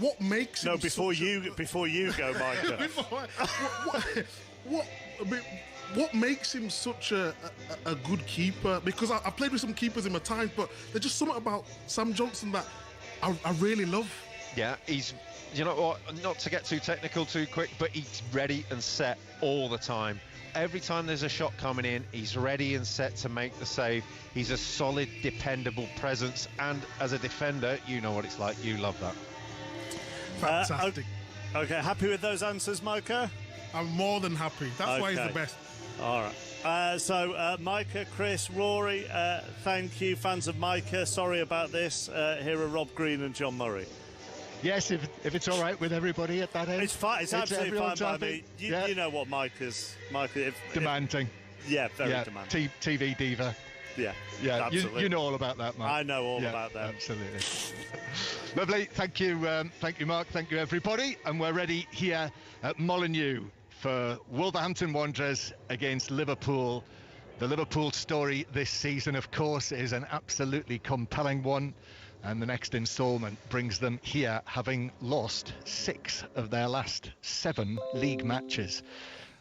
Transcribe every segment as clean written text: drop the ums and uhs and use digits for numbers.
what makes him before you go, Micah. What makes him such a good keeper? Because I played with some keepers in my time, but there's just something about Sam Johnson that I really love. Yeah, he's, you know what, not to get too technical too quick, but he's ready and set all the time. Every time there's a shot coming in, he's ready and set to make the save. He's a solid, dependable presence, and as a defender, you know what it's like. You love that. Fantastic. Okay, happy with those answers, Micah? I'm more than happy. That's why he's the best. All right. So Micah, Chris, Rory, thank you. Fans of Micah, sorry about this. Here are Rob Green and John Murray. Yes, if it's all right with everybody at that end. It's fine. It's absolutely fine by me. You know what Micah. Demanding. Very demanding. TV diva. Yeah, absolutely. You know all about that, Mark. I know all about that. Absolutely. Lovely. Thank you, Mark. Thank you, everybody. And we're ready here at Molineux for Wolverhampton Wanderers against Liverpool. The Liverpool story this season, of course, is an absolutely compelling one. And the next instalment brings them here, having lost 6 of their last 7 league matches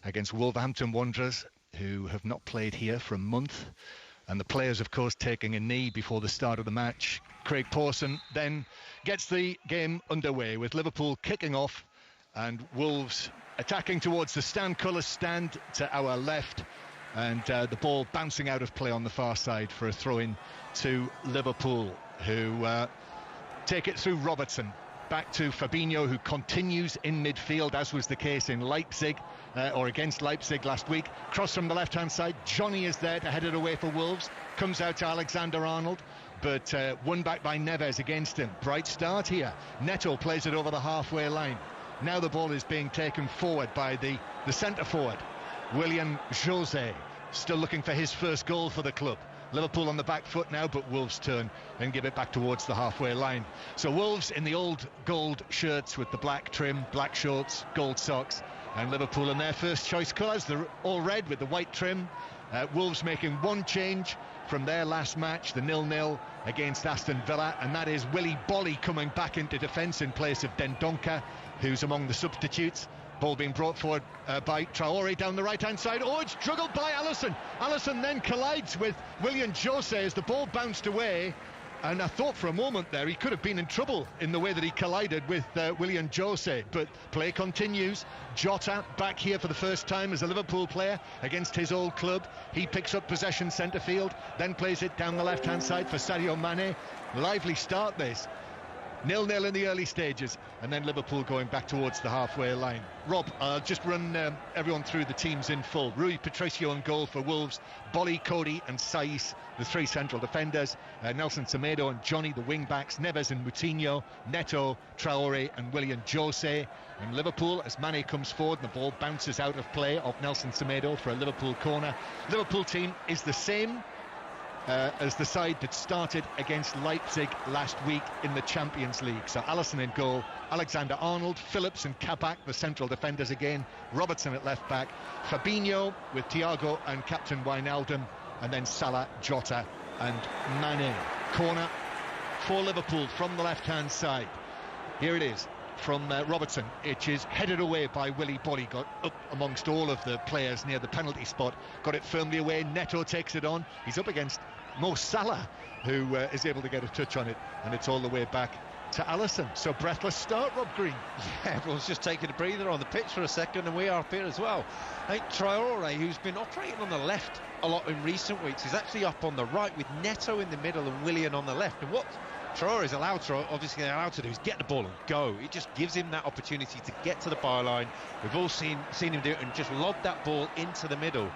against Wolverhampton Wanderers, who have not played here for a month. And the players, of course, taking a knee before the start of the match. Craig Pawson then gets the game underway with Liverpool kicking off and Wolves attacking towards the stand colours stand to our left. And the ball bouncing out of play on the far side for a throw-in to Liverpool, who take it through Robertson. Back to Fabinho, who continues in midfield, as was the case in Leipzig, or against Leipzig last week. Cross from the left-hand side. Johnny is there to head it away for Wolves. Comes out to Alexander-Arnold, but won back by Neves against him. Bright start here. Neto plays it over the halfway line. Now the ball is being taken forward by the centre-forward, William Jose, still looking for his first goal for the club. Liverpool on the back foot now, but Wolves turn and give it back towards the halfway line. So Wolves in the old gold shirts with the black trim, black shorts, gold socks, and Liverpool in their first choice colours. They're all red with the white trim. Wolves making one change from their last match, the 0-0 against Aston Villa, and that is Willy Bolly coming back into defence in place of Dendoncker, who's among the substitutes. Ball being brought forward by Traore down the right-hand side. Oh, it's juggled by Alisson. Alisson then collides with William Jose as the ball bounced away. And I thought for a moment there he could have been in trouble in the way that he collided with William Jose. But play continues. Jota back here for the first time as a Liverpool player against his old club. He picks up possession centre field, then plays it down the left-hand side for Sadio Mane. Lively start this. 0-0 in the early stages, and then Liverpool going back towards the halfway line. Rob, I'll just run everyone through the teams in full. Rui Patricio on goal for Wolves, Bolly, Cody and Saiss, the 3 central defenders, Nelson Semedo and Johnny, the wing-backs, Neves and Moutinho, Neto, Traore and William Jose. And Liverpool, as Mane comes forward and the ball bounces out of play off Nelson Semedo for a Liverpool corner. Liverpool team is the same as the side that started against Leipzig last week in the Champions League. So Alisson in goal, Alexander-Arnold, Phillips and Kabak, the central defenders again, Robertson at left back, Fabinho with Thiago and Captain Wijnaldum, and then Salah, Jota and Mane. Corner for Liverpool from the left-hand side. Here it is from Robertson. It is headed away by Willy Bolly, got up amongst all of the players near the penalty spot, got it firmly away. Neto takes it on. He's up against Mo Salah, who is able to get a touch on it, and it's all the way back to Alisson. So breathless start, Rob Green. Yeah, everyone's just taking a breather on the pitch for a second, and we are up here as well. I think Traore, who's been operating on the left a lot in recent weeks, is actually up on the right with Neto in the middle and Willian on the left. And what Traore is allowed to do is get the ball and go. It just gives him that opportunity to get to the byline. We've all seen him do it and just lob that ball into the middle.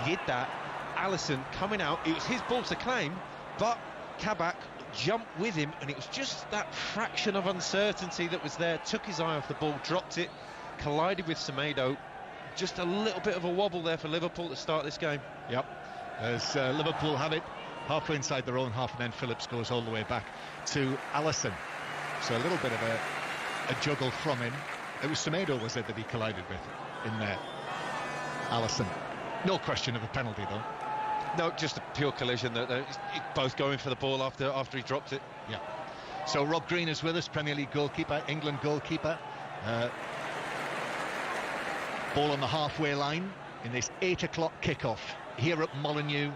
He did that. Alisson coming out, it was his ball to claim, but Kabak jumped with him, and it was just that fraction of uncertainty that was there. Took his eye off the ball, dropped it, collided with Semedo. Just a little bit of a wobble there for Liverpool to start this game. Yep, as Liverpool have it halfway inside their own half, and then Phillips goes all the way back to Alisson. So a little bit of a juggle from him. It was Semedo, was it, that he collided with in there? Alisson. No question of a penalty, though. No, just a pure collision. That both going for the ball after he dropped it. Yeah. So Rob Green is with us, Premier League goalkeeper, England goalkeeper. Ball on the halfway line in this 8 o'clock kickoff here at Molineux,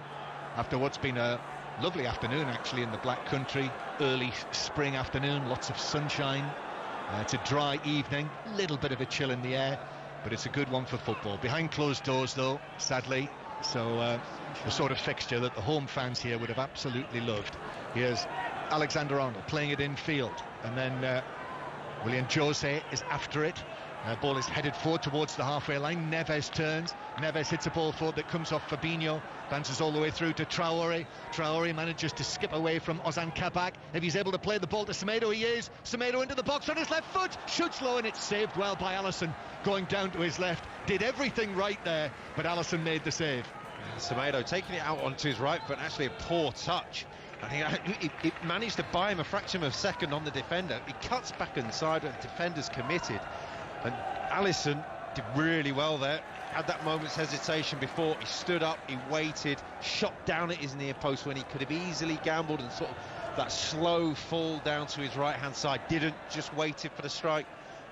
after what's been a lovely afternoon actually in the Black Country. Early spring afternoon, lots of sunshine. It's a dry evening, little bit of a chill in the air, but it's a good one for football. Behind closed doors though, sadly, so the sort of fixture that the home fans here would have absolutely loved. Here's Alexander Arnold playing it in field, and then William Jose is after it. Ball is headed forward towards the halfway line. Neves turns. Neves hits a ball forward that comes off Fabinho. Bounces all the way through to Traore. Traore manages to skip away from Ozan Kabak. If he's able to play the ball to Semedo, he is. Semedo into the box on his left foot. Shoots low, and it's saved well by Alisson. Going down to his left. Did everything right there, but Alisson made the save. Semedo taking it out onto his right foot. Actually a poor touch. I think it managed to buy him a fraction of a second on the defender. He cuts back inside, and the defender's committed. And Alisson did really well there. Had that moment's hesitation before. He stood up, he waited, shot down at his near post when he could have easily gambled and sort of that slow fall down to his right-hand side. Didn't, just waited for the strike.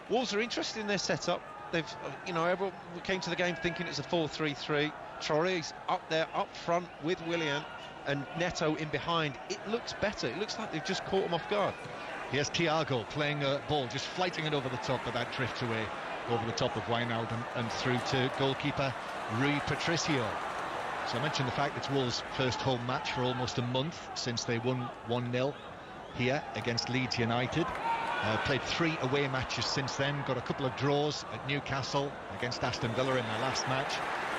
Wolves are interested in their setup. They've, everyone came to the game thinking it's a 4-3-3. Traore's up there, up front with Willian, and Neto in behind. It looks better. It looks like they've just caught him off guard. Here's Thiago playing a ball, just flighting it over the top, but that drifts away over the top of Wijnaldum and through to goalkeeper Rui Patricio. So I mentioned the fact it's Wolves' first home match for almost a month since they won 1-0 here against Leeds United. Played 3 away matches since then, got a couple of draws at Newcastle, against Aston Villa in their last match.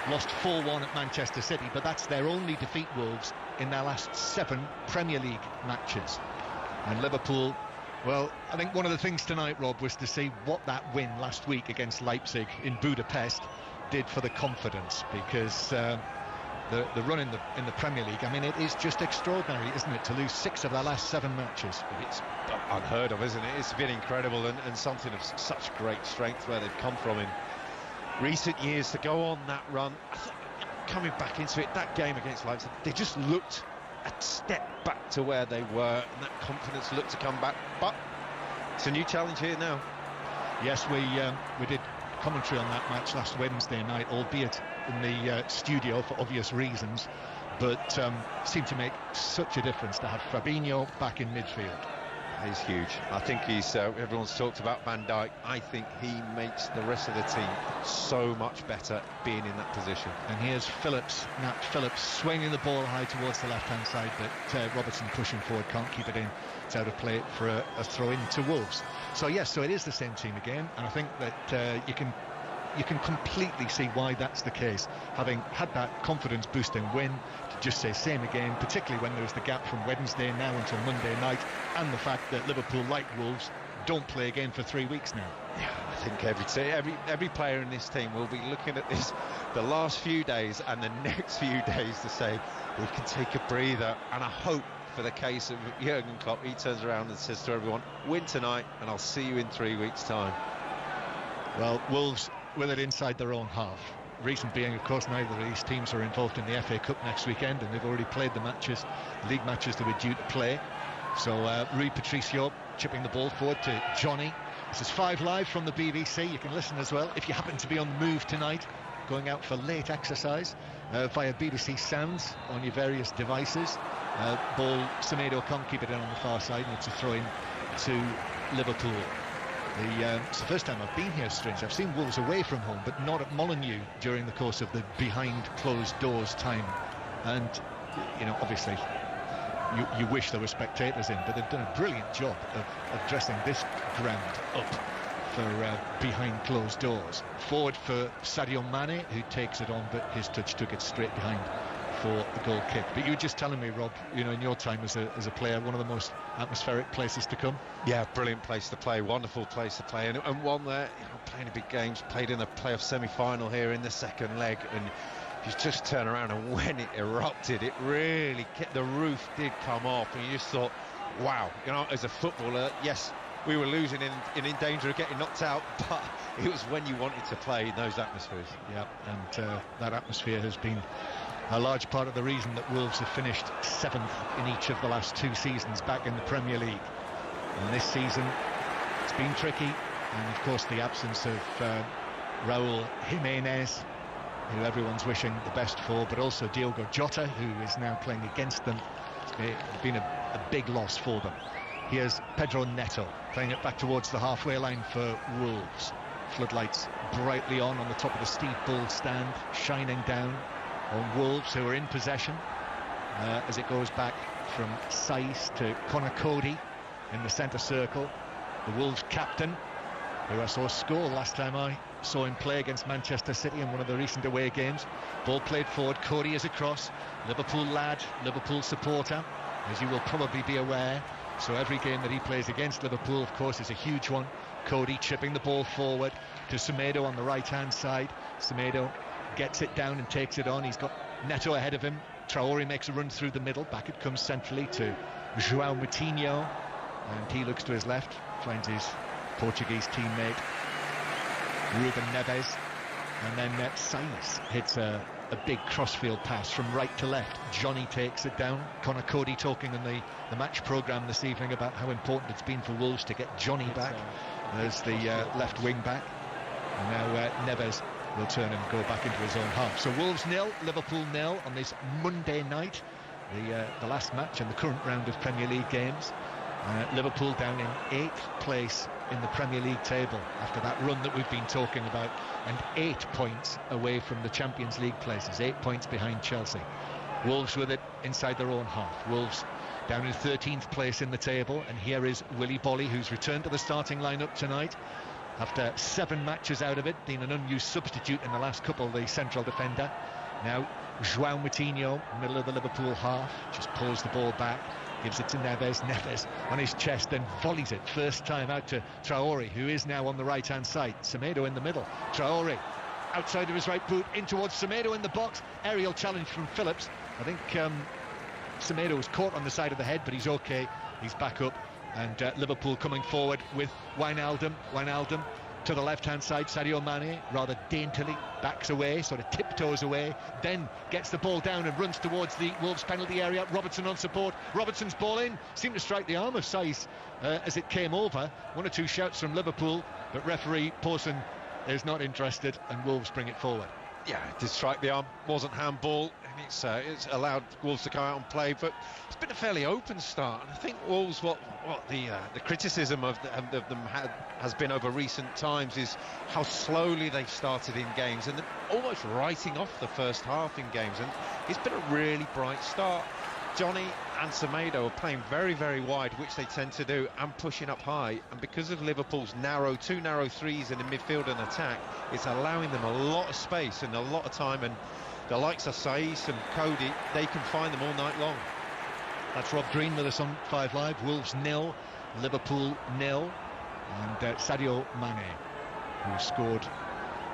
Lost 4-1 at Manchester City, but that's their only defeat, Wolves, in their last 7 Premier League matches. And Liverpool, well, I think one of the things tonight, Rob, was to see what that win last week against Leipzig in Budapest did for the confidence, because the run in the Premier League, I mean, it is just extraordinary, isn't it, to lose 6 of their last 7 matches. It's unheard of, isn't it? It's been incredible, and something of such great strength where they've come from in recent years to go on that run. I thought, coming back into it, that game against Leipzig, they just looked a step back to where they were, and that confidence looked to come back. But it's a new challenge here now. Yes, we did commentary on that match last Wednesday night, albeit in the studio for obvious reasons, but seemed to make such a difference to have Fabinho back in midfield. He's huge. I think he's everyone's talked about Van Dijk. I think he makes the rest of the team so much better being in that position. And here's Nat Phillips swinging the ball high towards the left hand side, but Robertson pushing forward, can't keep it in. It's out of play for a throw in to Wolves. So yes, so it is the same team again, and I think that you can completely see why that's the case, having had that confidence boosting win. To just say same again, particularly when there was the gap from Wednesday now until Monday night, and the fact that Liverpool, like Wolves, don't play again for 3 weeks now. Yeah, I think every player in this team will be looking at this the last few days and the next few days to say we can take a breather. And I hope, for the case of Jurgen Klopp, he turns around and says to everyone, win tonight and I'll see you in 3 weeks' time. Well, Wolves with it inside their own half. Reason being, of course, neither of these teams are involved in the FA Cup next weekend, and they've already played the league matches they were due to play. So Rui Patricio chipping the ball forward to Johnny. This is 5 Live from the BBC. You can listen as well if you happen to be on the move tonight, going out for late exercise, via BBC Sounds on your various devices. Ball, Semedo can't keep it in on the far side, and it's a throw-in to Liverpool. It's the first time I've been here, strange. I've seen Wolves away from home, but not at Molineux during the course of the behind closed doors time. And, obviously, you wish there were spectators in, but they've done a brilliant job of dressing this ground up for behind closed doors. Forward for Sadio Mane, who takes it on, but his touch took it straight behind for the goal kick. But you were just telling me, Rob, in your time as a player, one of the most atmospheric places to come. Yeah, brilliant place to play, wonderful place to play, and one there, playing big games, played in the playoff semi-final here in the second leg, and you just turn around, and when it erupted, it really the roof did come off, and you just thought, wow, as a footballer, yes, we were losing and in danger of getting knocked out, but it was when you wanted to play in those atmospheres. Yeah, and that atmosphere has been a large part of the reason that Wolves have finished 7th in each of the last 2 seasons back in the Premier League. And this season, it's been tricky. And of course, the absence of Raul Jimenez, who everyone's wishing the best for, but also Diogo Jota, who is now playing against them. It's been a big loss for them. Here's Pedro Neto playing it back towards the halfway line for Wolves. Floodlights brightly on the top of the Steve Bull stand, shining down on Wolves, who are in possession as it goes back from Saiss to Conor Cody in the centre circle. The Wolves captain, who I saw score last time I saw him play against Manchester City in one of the recent away games. Ball played forward, Cody is across. Liverpool lad, Liverpool supporter, as you will probably be aware. So every game that he plays against Liverpool, of course, is a huge one. Cody chipping the ball forward to Semedo on the right-hand side. Semedo gets it down and takes it on. He's got Neto ahead of him. Traore makes a run through the middle. Back it comes centrally to João Moutinho. And he looks to his left, finds his Portuguese teammate Ruben Neves. And then Saiss hits a big crossfield pass from right to left. Johnny takes it down. Conor Cody talking in the match programme this evening about how important it's been for Wolves to get Johnny back. There's the left wing back. And now Neves will turn and go back into his own half. So Wolves 0, Liverpool 0 on this Monday night, the last match in the current round of Premier League games. Liverpool down in 8th place in the Premier League table after that run that we've been talking about, and 8 points away from the Champions League places, 8 points behind Chelsea. Wolves with it inside their own half. Wolves down in 13th place in the table, and here is Willy Bolly, who's returned to the starting lineup tonight after 7 matches out of it, being an unused substitute in the last couple, the central defender. Now João Moutinho, middle of the Liverpool half, just pulls the ball back, gives it to Neves. Neves on his chest, then volleys it first time out to Traore, who is now on the right hand side. Semedo in the middle. Traore outside of his right boot, in towards Semedo in the box. Aerial challenge from Phillips. I think Semedo was caught on the side of the head, but he's okay. He's back up. And Liverpool coming forward with Wijnaldum to the left-hand side. Sadio Mane rather daintily backs away, sort of tiptoes away, then gets the ball down and runs towards the Wolves penalty area. Robertson on support. Robertson's ball in, seemed to strike the arm of Saiss as it came over. 1 or 2 shouts from Liverpool, but referee Pawson is not interested, and Wolves bring it forward. Yeah, it did strike the arm, wasn't handball, and it's allowed Wolves to come out and play, but it's been a fairly open start. And I think Wolves, what the criticism of them has been over recent times is how slowly they started in games, and almost writing off the first half in games. And it's been a really bright start. Johnny and Semedo are playing very, very wide, which they tend to do, and pushing up high. And because of Liverpool's two narrow threes in the midfield and attack, it's allowing them a lot of space and a lot of time. And the likes of Saiss and Cody, they can find them all night long. That's Rob Green with us on 5 Live. Wolves 0, Liverpool 0. And Sadio Mane, who scored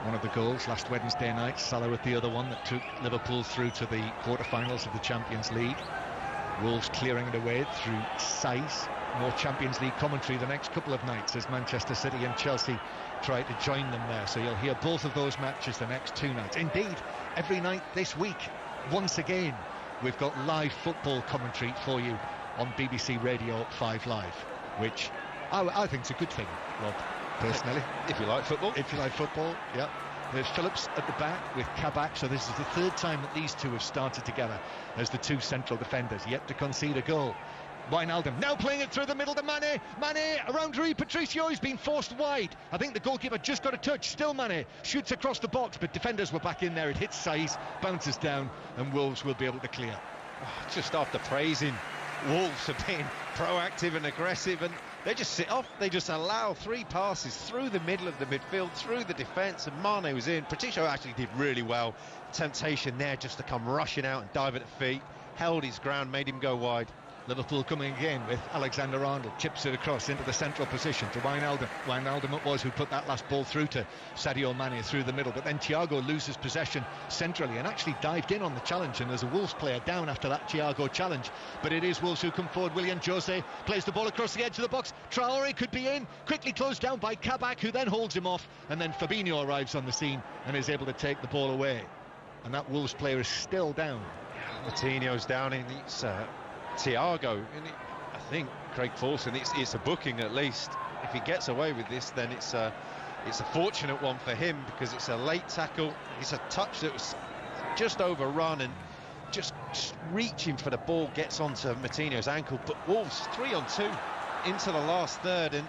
one of the goals last Wednesday night, Salah with the other one, that took Liverpool through to the quarter-finals of the Champions League. Wolves clearing it away through Saiss. More Champions League commentary the next couple of nights as Manchester City and Chelsea try to join them there. So you'll hear both of those matches the next 2 nights. Indeed, every night this week, once again, we've got live football commentary for you on BBC Radio 5 Live, which I think is a good thing, Rob, personally. If you like football. If you like football, yeah. There's Phillips at the back with Kabak, so this is the 3rd time that these two have started together as the 2 central defenders, yet to concede a goal. Wijnaldum now playing it through the middle to Mane. Mane around Rui Patricio, he's been forced wide. I think the goalkeeper just got a touch. Still Mane shoots across the box, but defenders were back in there. It hits Saiss, bounces down, and Wolves will be able to clear. Just after praising Wolves for being proactive and aggressive, and they just sit off. They just allow 3 passes through the middle of the midfield, through the defence, and Mane was in. Patricio actually did really well. Temptation there just to come rushing out and dive at the feet. Held his ground, made him go wide. Liverpool coming again with Alexander-Arnold, chips it across into the central position to Wijnaldum. Wijnaldum it was who put that last ball through to Sadio Mane through the middle, but then Thiago loses possession centrally and actually dived in on the challenge, and there's a Wolves player down after that Thiago challenge, but it is Wolves who come forward. Willian Jose plays the ball across the edge of the box. Traore could be in, quickly closed down by Kabak, who then holds him off, and then Fabinho arrives on the scene and is able to take the ball away, and that Wolves player is still down. Coutinho's down, and it's Thiago, and I think Craig Pawson. It's a booking at least. If he gets away with this, then it's a fortunate one for him, because it's a late tackle. It's a touch that was just overrun, and just reaching for the ball gets onto Moutinho's ankle. But Wolves 3-on-2 into the last third, and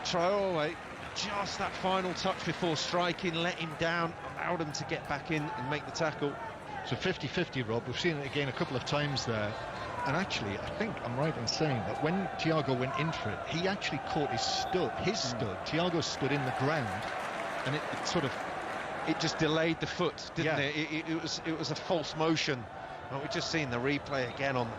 Traore, just that final touch before striking, let him down, allowed him to get back in and make the tackle. So 50-50, Rob. We've seen it again a couple of times there. And actually, I think I'm right in saying that when Thiago went in for it, he actually caught his stud. Thiago stood in the ground, and it just delayed the foot, didn't it? It was a false motion. Well, we've just seen the replay again on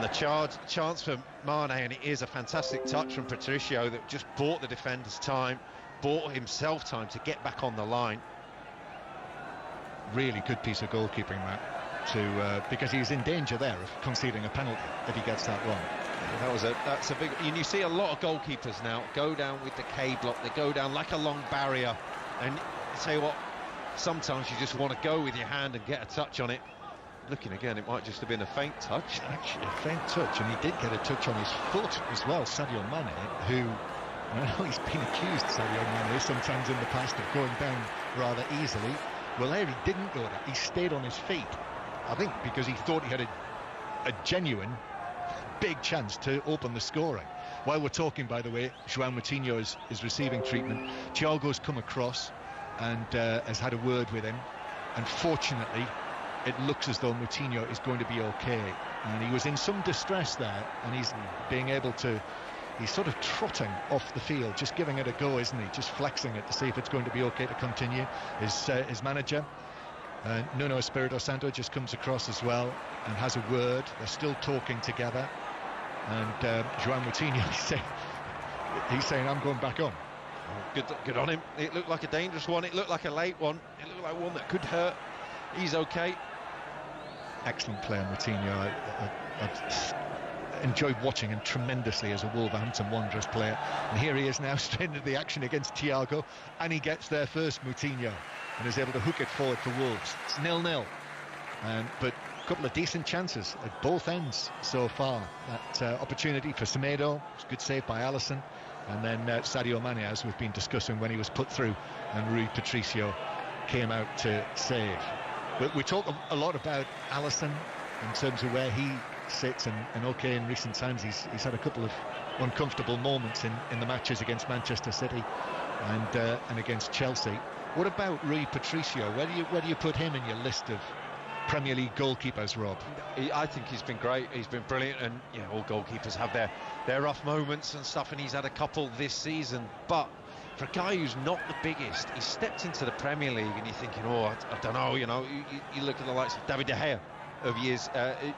the chance for Mane, and it is a fantastic touch from Patricio that just bought the defenders time, bought himself time to get back on the line. Really good piece of goalkeeping, that, because he's in danger there of conceding a penalty if he gets that wrong. That's a big. And you see a lot of goalkeepers now go down with the K block. They go down like a long barrier, and I tell you what, sometimes you just want to go with your hand and get a touch on it. Looking again, it might just have been a faint touch. Actually, a faint touch, and he did get a touch on his foot as well. Sadio Mane, who, I know he's been accused, Sadio Mane, sometimes in the past of going down rather easily. Well, there he didn't go down. He stayed on his feet. I think because he thought he had a genuine big chance to open the scoring. While we're talking, by the way, João Moutinho is receiving treatment. Thiago's come across and has had a word with him. And fortunately, it looks as though Moutinho is going to be okay. And he was in some distress there, and he's being able to... He's sort of trotting off the field, just giving it a go, isn't he? Just flexing it to see if it's going to be okay to continue. His manager, Nuno Espirito Santo, just comes across as well and has a word. They're still talking together. And João Moutinho, he's saying, I'm going back on. Oh, good on him. It looked like a dangerous one. It looked like a late one. It looked like one that could hurt. He's okay. Excellent player, Moutinho. I've enjoyed watching him tremendously as a Wolverhampton Wanderers player, and here he is now straight into the action against Thiago, and he gets there first, Moutinho, and is able to hook it forward for Wolves. It's 0-0, but a couple of decent chances at both ends so far. That opportunity for Semedo, good save by Alisson, and then Sadio Mane, as we've been discussing, when he was put through and Rui Patricio came out to save. But we talk a lot about Alisson in terms of where he sits, and okay, in recent times he's had a couple of uncomfortable moments in the matches against Manchester City and against Chelsea. What about Rui Patricio? Where do you put him in your list of Premier League goalkeepers, Rob? I think he's been great. He's been brilliant, and all goalkeepers have their rough moments and stuff, and he's had a couple this season. But for a guy who's not the biggest, he stepped into the Premier League, and you're thinking, I don't know. You look at the likes of David De Gea of years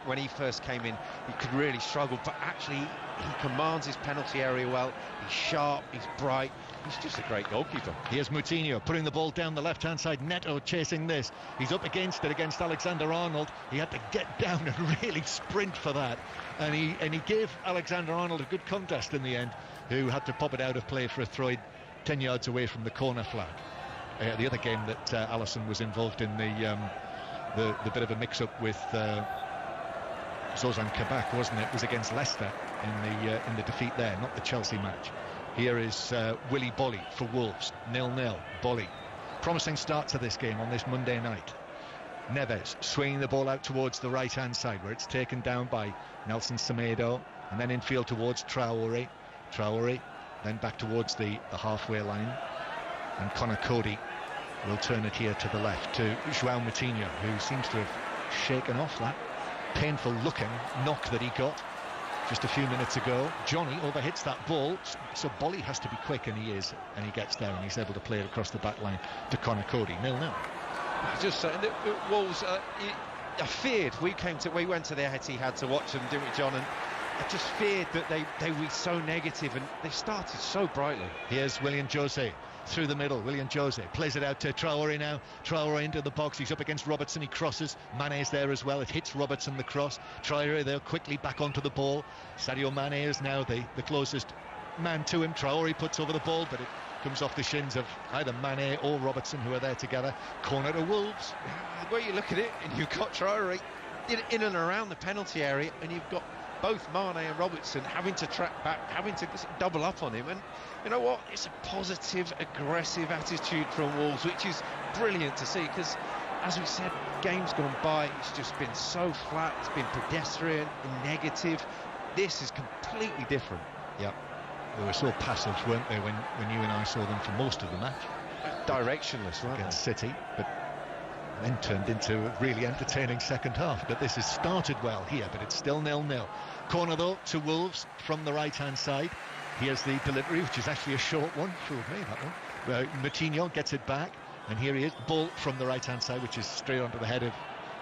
when he first came in, he could really struggle, but actually he commands his penalty area well. He's sharp, he's bright, he's just a great goalkeeper. Here's Moutinho putting the ball down the left hand side. Neto chasing this, he's up against it against Alexander-Arnold. He had to get down and really sprint for that, and he gave Alexander-Arnold a good contest in the end, who had to pop it out of play for a throw 10 yards away from the corner flag. The other game that Alisson was involved in, the bit of a mix-up with Zozan Kabak, wasn't it? It was against Leicester in the defeat there, not the Chelsea match. Here is Willy Bolly for Wolves, 0-0. Bolly, promising start to this game on this Monday night. Neves swinging the ball out towards the right-hand side, where it's taken down by Nelson Semedo, and then infield towards Traore, then back towards the halfway line, and Conor Cody will turn it here to the left to João Moutinho, who seems to have shaken off that painful looking knock that he got just a few minutes ago. Johnny overhits that ball, so Bolly has to be quick, and he is, and he gets there, and he's able to play it across the back line to Conor Cody. 0-0. Just saying, Wolves, I feared, we went to the Etihad to watch them, didn't we, John? And I just feared that they were so negative, and they started so brightly. Here's William Jose through the middle. William Jose plays it out to Traore now. Traore into the box. He's up against Robertson. He crosses. Mane's there as well. It hits Robertson, the cross. Traore there quickly back onto the ball. Sadio Mane is now the closest man to him. Traore puts over the ball, but it comes off the shins of either Mane or Robertson, who are there together. Corner to Wolves. The way you look at it, and you've got Traore in and around the penalty area, and you've got both Mane and Robertson having to track back, having to double up on him. And you know what? It's a positive, aggressive attitude from Wolves, which is brilliant to see, because, as we said, games gone by, it's just been so flat, it's been pedestrian and negative. This is completely different. Yeah, they were so passive, weren't they, when you and I saw them for most of the match? Directionless, weren't Against they? City, but then turned into a really entertaining second half. But this has started well here, but it's still 0-0. Corner, though, to Wolves from the right-hand side. Here's the delivery, which is actually a short one. Fooled me, that one. Moutinho gets it back, and here he is. Ball from the right-hand side, which is straight onto the head of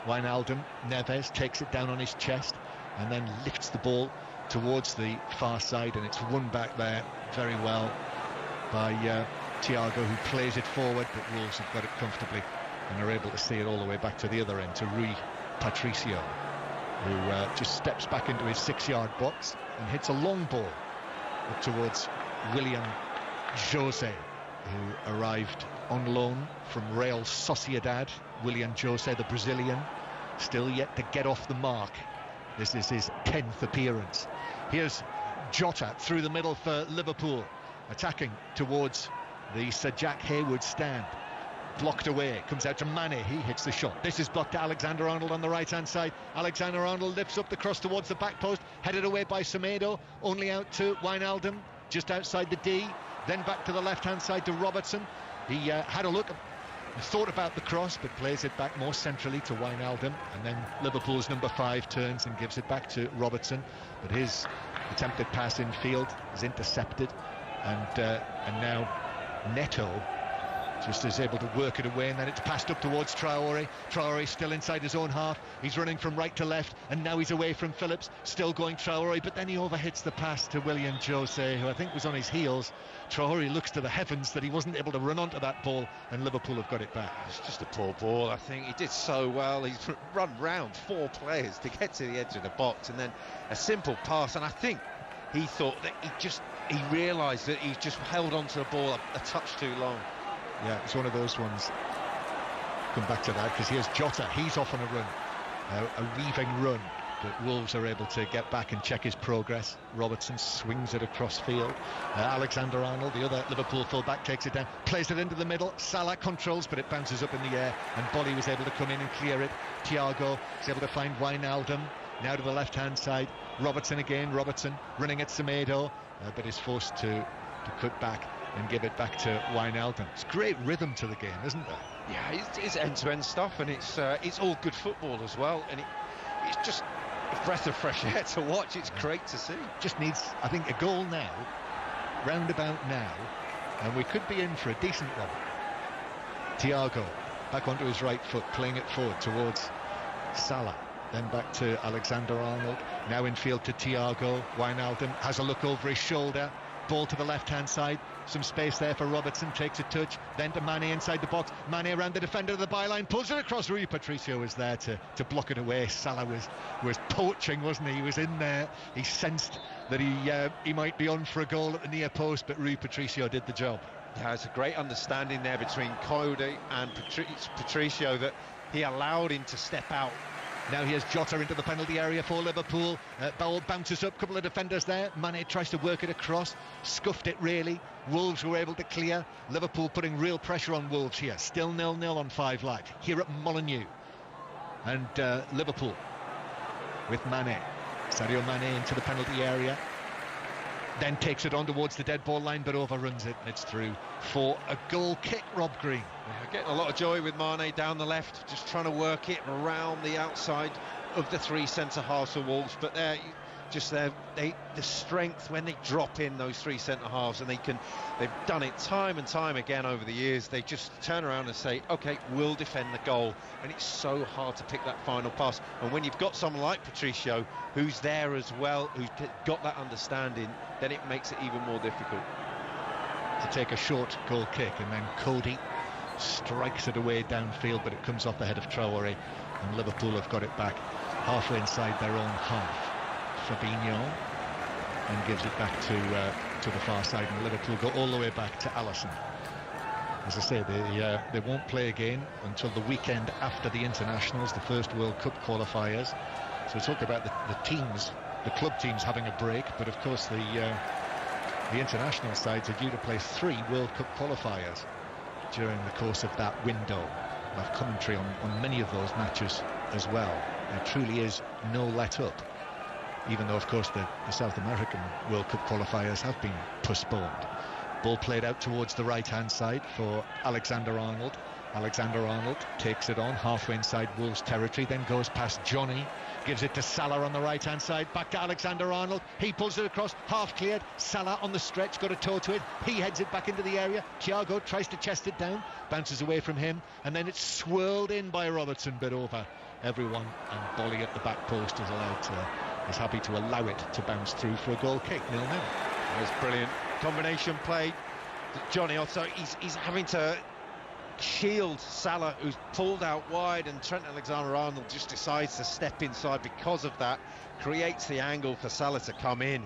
Wijnaldum. Neves takes it down on his chest and then lifts the ball towards the far side, and it's won back there very well by Thiago, who plays it forward, but Wolves have got it comfortably and are able to see it all the way back to the other end, to Rui Patricio, who just steps back into his 6-yard box and hits a long ball up towards William Jose, who arrived on loan from Real Sociedad. William Jose, the Brazilian, still yet to get off the mark. This is his 10th appearance. Here's Jota through the middle for Liverpool, attacking towards the Sir Jack Hayward stand. Blocked away, comes out to Mane, he hits the shot. This is blocked to Alexander-Arnold on the right-hand side. Alexander-Arnold lifts up the cross towards the back post, headed away by Semedo, only out to Wijnaldum, just outside the D, then back to the left-hand side to Robertson. He had a look, thought about the cross, but plays it back more centrally to Wijnaldum, and then Liverpool's number 5 turns and gives it back to Robertson, but his attempted pass in field is intercepted, and now Neto just is able to work it away, and then it's passed up towards Traore. Traore still inside his own half, he's running from right to left, and now he's away from Phillips, still going Traore, but then he overhits the pass to William Jose, who I think was on his heels. Traore looks to the heavens that he wasn't able to run onto that ball, and Liverpool have got it back. It's just a poor ball, I think. He did so well. He's run round 4 players to get to the edge of the box, and then a simple pass, and I think he thought that he realised that he just held onto the ball a touch too long. Yeah, it's one of those ones. Come back to that, because here's Jota, he's off on a run, a weaving run, but Wolves are able to get back and check his progress. Robertson swings it across field. Alexander-Arnold, the other Liverpool full-back, takes it down, plays it into the middle. Salah controls, but it bounces up in the air, and Bolly was able to come in and clear it. Thiago is able to find Wijnaldum, now to the left-hand side. Robertson again, Robertson running at Semedo, but is forced to cut back and give it back to Wijnaldum. It's great rhythm to the game, isn't there? Yeah, it's end-to-end stuff, and it's all good football as well, and it's just a breath of fresh air to watch. It's great to see. Just needs, I think, a goal now, roundabout now, and we could be in for a decent one. Thiago back onto his right foot, playing it forward towards Salah, then back to Alexander-Arnold, now in field to Thiago. Wijnaldum has a look over his shoulder, ball to the left-hand side, some space there for Robertson, takes a touch, then to Mane inside the box. Mane around the defender of the byline, pulls it across. Rui Patricio was there to block it away. Salah was poaching, wasn't he? He was in there. He sensed that he might be on for a goal at the near post, but Rui Patricio did the job. Yeah, it's a great understanding there between Cody and Patricio, that he allowed him to step out. Now here's Jota into the penalty area for Liverpool. Ball bounces up, couple of defenders there. Mane tries to work it across, scuffed it really. Wolves were able to clear. Liverpool putting real pressure on Wolves here. Still 0-0 on 5 live here at Molineux. And Liverpool with Mane. Sadio Mane into the penalty area. Then takes it on towards the dead ball line, but overruns it, and it's through for a goal kick. Rob Green. Yeah, getting a lot of joy with Mane down the left, just trying to work it around the outside of the 3 centre-halves for Wolves, but they're just the strength when they drop in those 3 centre-halves, and they've done it time and time again over the years. They just turn around and say, okay, we'll defend the goal, and it's so hard to pick that final pass. And when you've got someone like Patricio who's there as well, who's got that understanding, then it makes it even more difficult. To take a short goal kick, and then Cody strikes it away downfield, but it comes off the head of Traore, and Liverpool have got it back halfway inside their own half. Fabinho, and gives it back to the far side, and Liverpool go all the way back to Alisson. As I say, they won't play again until the weekend after the internationals, the first World Cup qualifiers. So talk about the teams the club team's having a break, but of course the international sides are due to play 3 World Cup qualifiers during the course of that window. We'll have commentary on many of those matches as well. There truly is no let up, even though of course the South American World Cup qualifiers have been postponed. Ball played out towards the right hand side for Alexander-Arnold. Alexander-Arnold takes it on halfway inside Wolves territory, then goes past Johnny, gives it to Salah on the right hand side, back to Alexander-Arnold. He pulls it across, half cleared. Salah on the stretch, got a toe to it. He heads it back into the area. Thiago tries to chest it down, bounces away from him, and then it's swirled in by Robertson, but over everyone, and Bolly at the back post is happy to allow it to bounce through for a goal kick. 0-0. That was brilliant combination play. Johnny Otto, he's having to shield Salah, who's pulled out wide, and Trent Alexander-Arnold just decides to step inside. Because of that, creates the angle for Salah to come in.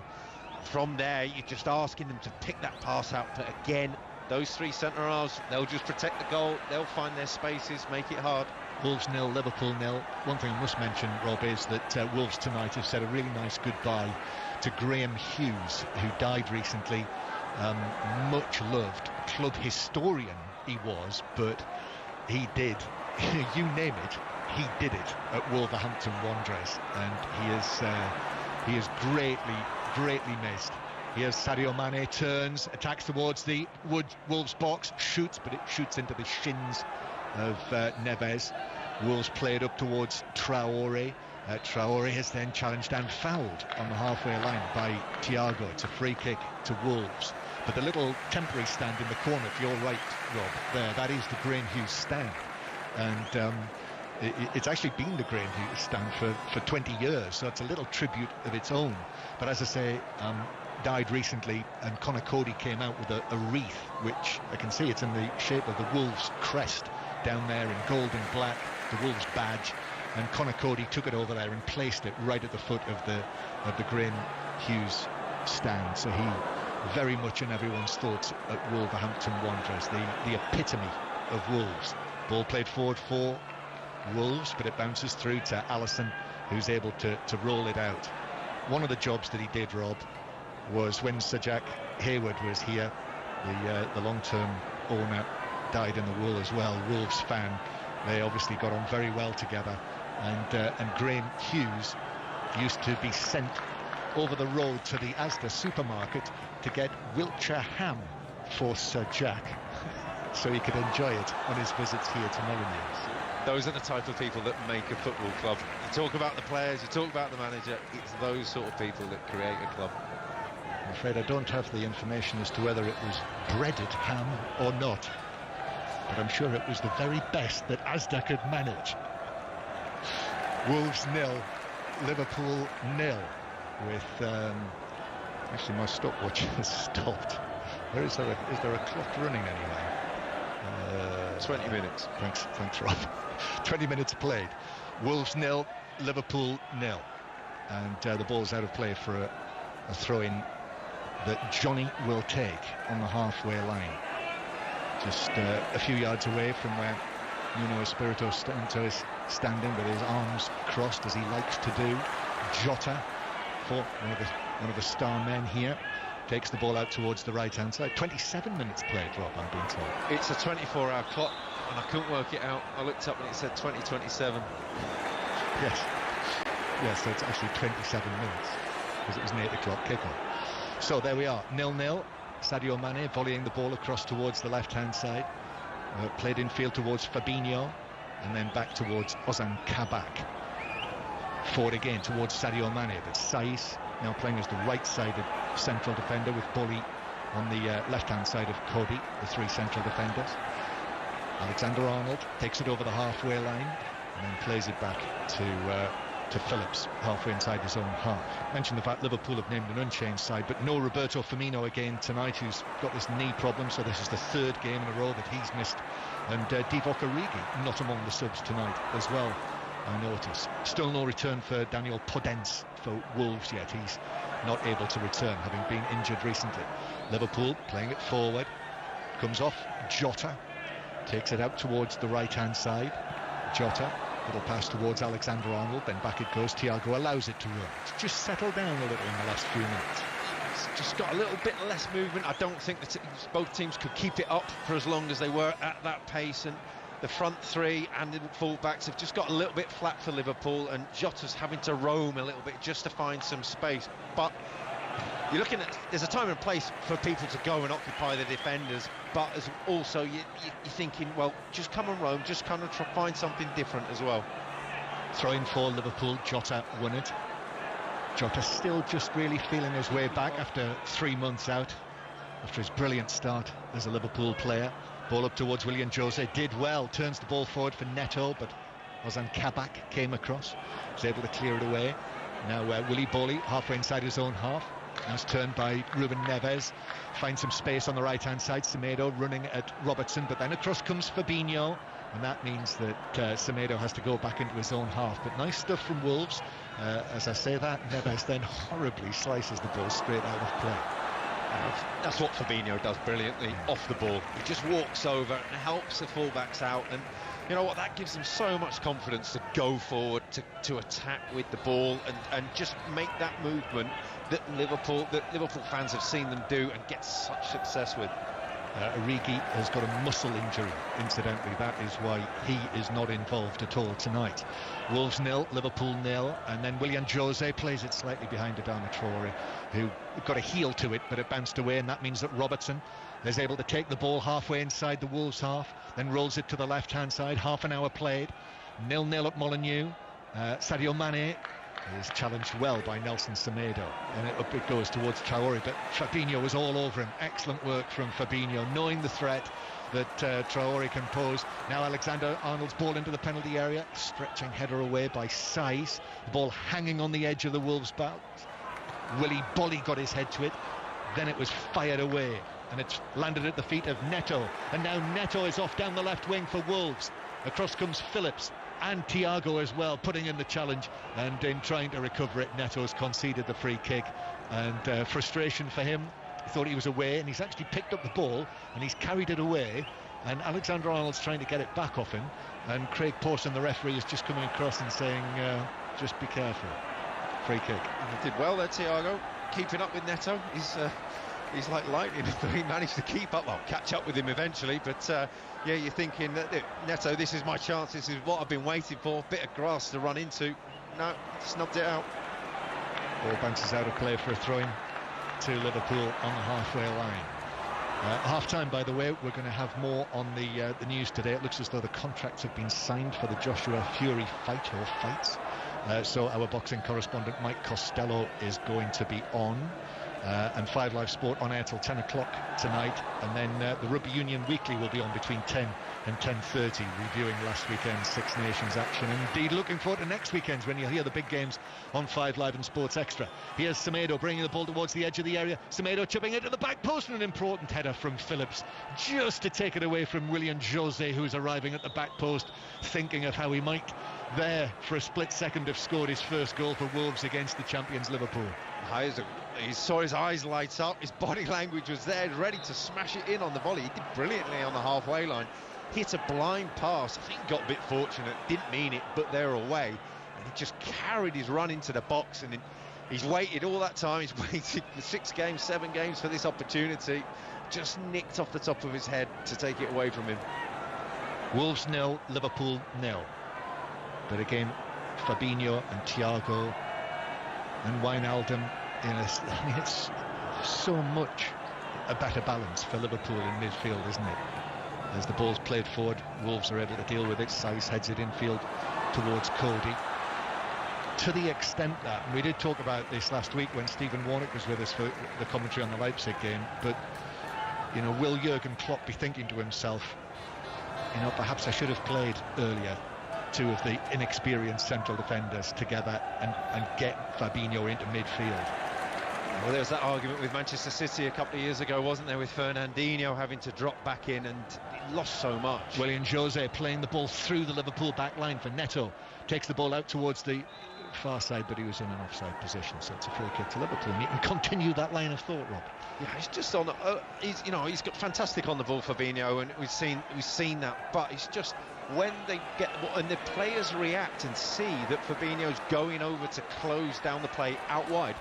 From there, you're just asking them to pick that pass out, but again, those 3 centre-halves, they'll just protect the goal, they'll find their spaces, make it hard. Wolves 0, Liverpool 0. One thing I must mention, Rob, is that Wolves tonight have said a really nice goodbye to Graham Hughes, who died recently. Much loved club historian he was, but he did, you name it, he did it at Wolverhampton Wanderers, and he is greatly missed. Here's Sadio Mane, turns, attacks towards the Wolves box, shoots, but it shoots into the shins of Neves. Wolves played up towards Traore. Traore has then challenged and fouled on the halfway line by Thiago. It's a free kick to Wolves. But the little temporary stand in the corner, if you're right, Rob, there, that is the Graham Hughes stand. And it's actually been the Graham Hughes stand for 20 years, so it's a little tribute of its own. But as I say, died recently, and Conor Cody came out with a wreath, which I can see it's in the shape of the Wolves crest down there in gold and black, the Wolves badge, and Conor Cody took it over there and placed it right at the foot of the Graham Hughes stand. So he very much in everyone's thoughts at Wolverhampton Wanderers, the epitome of Wolves. Ball played forward for Wolves, but it bounces through to Alisson, who's able to roll it out. One of the jobs that he did, Rob, was when Sir Jack Hayward was here, the long-term owner, died in the wool as well, Wolves fan. They obviously got on very well together, and Graham Hughes used to be sent over the road to the Asda supermarket to get Wiltshire ham for Sir Jack so he could enjoy it on his visits here to Molineux. Those are the type of people that make a football club. You talk about the players, you talk about the manager, it's those sort of people that create a club. I'm afraid I don't have the information as to whether it was breaded ham or not, but I'm sure it was the very best that Asda could manage. Wolves 0, Liverpool 0, with actually my stopwatch has stopped. Is there a clock running anywhere? 20 minutes. Thanks Rob. 20 minutes played. Wolves 0, Liverpool 0, and the ball's out of play for a throw-in that Johnny will take on the halfway line, just a few yards away from where Nuno Espirito Santo is standing with his arms crossed, as he likes to do. Jota, for one of the star men here, takes the ball out towards the right-hand side. 27 minutes played, Rob, I'm being told. It's a 24-hour clock, and I couldn't work it out. I looked up and it said 20:27. Yes, so it's actually 27 minutes, because it was an 8 o'clock kickoff. So there we are, 0-0. Sadio Mane volleying the ball across towards the left-hand side. Played infield towards Fabinho, and then back towards Ozan Kabak. Forward again towards Sadio Mane, but Saiss now playing as the right-sided central defender, with Bully on the left-hand side of Cody, the 3 central defenders. Alexander-Arnold takes it over the halfway line and then plays it back to Phillips, halfway inside his own half. Mentioned the fact Liverpool have named an unchanged side, but no Roberto Firmino again tonight, who's got this knee problem, so this is the 3rd game in a row that he's missed. And Divock Origi not among the subs tonight as well, I notice. Still no return for Daniel Podence for Wolves yet. He's not able to return, having been injured recently. Liverpool playing it forward, comes off Jota, takes it out towards the right-hand side. Jota Little pass towards Alexander-Arnold, then back it goes. Thiago allows it to run. It's just settled down a little in the last few minutes. It's just got a little bit less movement. I don't think that both teams could keep it up for as long as they were at that pace, and the front three and the full-backs have just got a little bit flat for Liverpool, and Jota's having to roam a little bit just to find some space. But you're looking at, there's a time and place for people to go and occupy the defenders, but as also you're thinking, well, just come and roam, just come and try find something different as well. Throwing for Liverpool, Jota won it. Jota still just really feeling his way back after 3 months out, after his brilliant start as a Liverpool player. Ball up towards Willian Jose, did well, turns the ball forward for Neto, but Ozan Kabak came across, was able to clear it away. Now Willy Bolly halfway inside his own half. Now it's turned by Ruben Neves, finds some space on the right hand side. Semedo running at Robertson, but then across comes Fabinho, and that means that Semedo has to go back into his own half. But nice stuff from Wolves. As I say that, Neves then horribly slices the ball straight out of play. That's what Fabinho does brilliantly, off the ball. He just walks over and helps the fullbacks out, and you know what, that gives them so much confidence to go forward, to attack with the ball, and just make that movement that Liverpool fans have seen them do and get such success with. Origi has got a muscle injury, incidentally. That is why he is not involved at all tonight. Wolves 0, Liverpool 0, and then Willian Jose plays it slightly behind Adama Traore, who got a heel to it, but it bounced away, and that means that Robertson is able to take the ball halfway inside the Wolves half, then rolls it to the left-hand side. Half an hour played, 0-0 at Molineux. Sadio Mane is challenged well by Nelson Semedo, and up it goes towards Traore, but Fabinho was all over him. Excellent work from Fabinho, knowing the threat that Traore can pose. Now Alexander-Arnold's ball into the penalty area, stretching header away by Saiz. The ball hanging on the edge of the Wolves' box. Willy Bolly got his head to it, then it was fired away, and it's landed at the feet of Neto, and now Neto is off down the left wing for Wolves. Across comes Phillips and Thiago as well, putting in the challenge, and in trying to recover it, Neto's conceded the free kick, and frustration for him. He thought he was away, and he's actually picked up the ball and he's carried it away, and Alexander-Arnold's trying to get it back off him, and Craig Pawson, the referee, is just coming across and saying, just be careful. Free kick. And he did well there, Thiago, keeping up with Neto. He's like lightning. He managed to keep up, well, catch up with him eventually, but yeah, you're thinking that Neto, this is my chance, this is what I've been waiting for, bit of grass to run into. No, snubbed it out. Ball bounces out of play for a throw-in to Liverpool on the halfway line. Half-time, by the way, we're going to have more on the news today. It looks as though the contracts have been signed for the Joshua Fury fight, or fights. So our boxing correspondent Mike Costello is going to be on. And 5 Live Sport on air till 10 o'clock tonight, and then the Rugby Union Weekly will be on between 10 and 10:30, reviewing last weekend's Six Nations action, and indeed looking forward to next weekend's when you'll hear the big games on 5 Live and Sports Extra. Here's Semedo bringing the ball towards the edge of the area. Semedo chipping it to the back post, and an important header from Phillips just to take it away from Willian Jose, who's arriving at the back post, thinking of how he might there for a split second have scored his first goal for Wolves against the champions Liverpool. He saw his eyes light up, his body language was there, ready to smash it in on the volley. He did brilliantly on the halfway line, hit a blind pass. I think he got a bit fortunate, didn't mean it, but they're away, and he just carried his run into the box, and he's waited all that time. He's waited for 6 games, 7 games for this opportunity, just nicked off the top of his head to take it away from him. Wolves 0, Liverpool 0, but again Fabinho and Thiago and Wijnaldum, I mean, it's so much a better balance for Liverpool in midfield, isn't it? As the ball's played forward, Wolves are able to deal with it. Saiz heads it infield towards Cody. To the extent that, and we did talk about this last week when Stephen Warnock was with us for the commentary on the Leipzig game, but you know, will Jurgen Klopp be thinking to himself, you know, perhaps I should have played earlier 2 of the inexperienced central defenders together and get Fabinho into midfield. Well, there was that argument with Manchester City a couple of years ago, wasn't there, with Fernandinho having to drop back in, and he lost so much. Willian Jose playing the ball through the Liverpool back line for Neto, takes the ball out towards the far side, but he was in an offside position, so it's a free kick to Liverpool, and you can continue that line of thought, Rob. Yeah, he's just on. He's got fantastic on the ball, Fabinho, and we've seen that, but he's just when they get the ball and the players react and see that Fabinho's going over to close down the play out wide,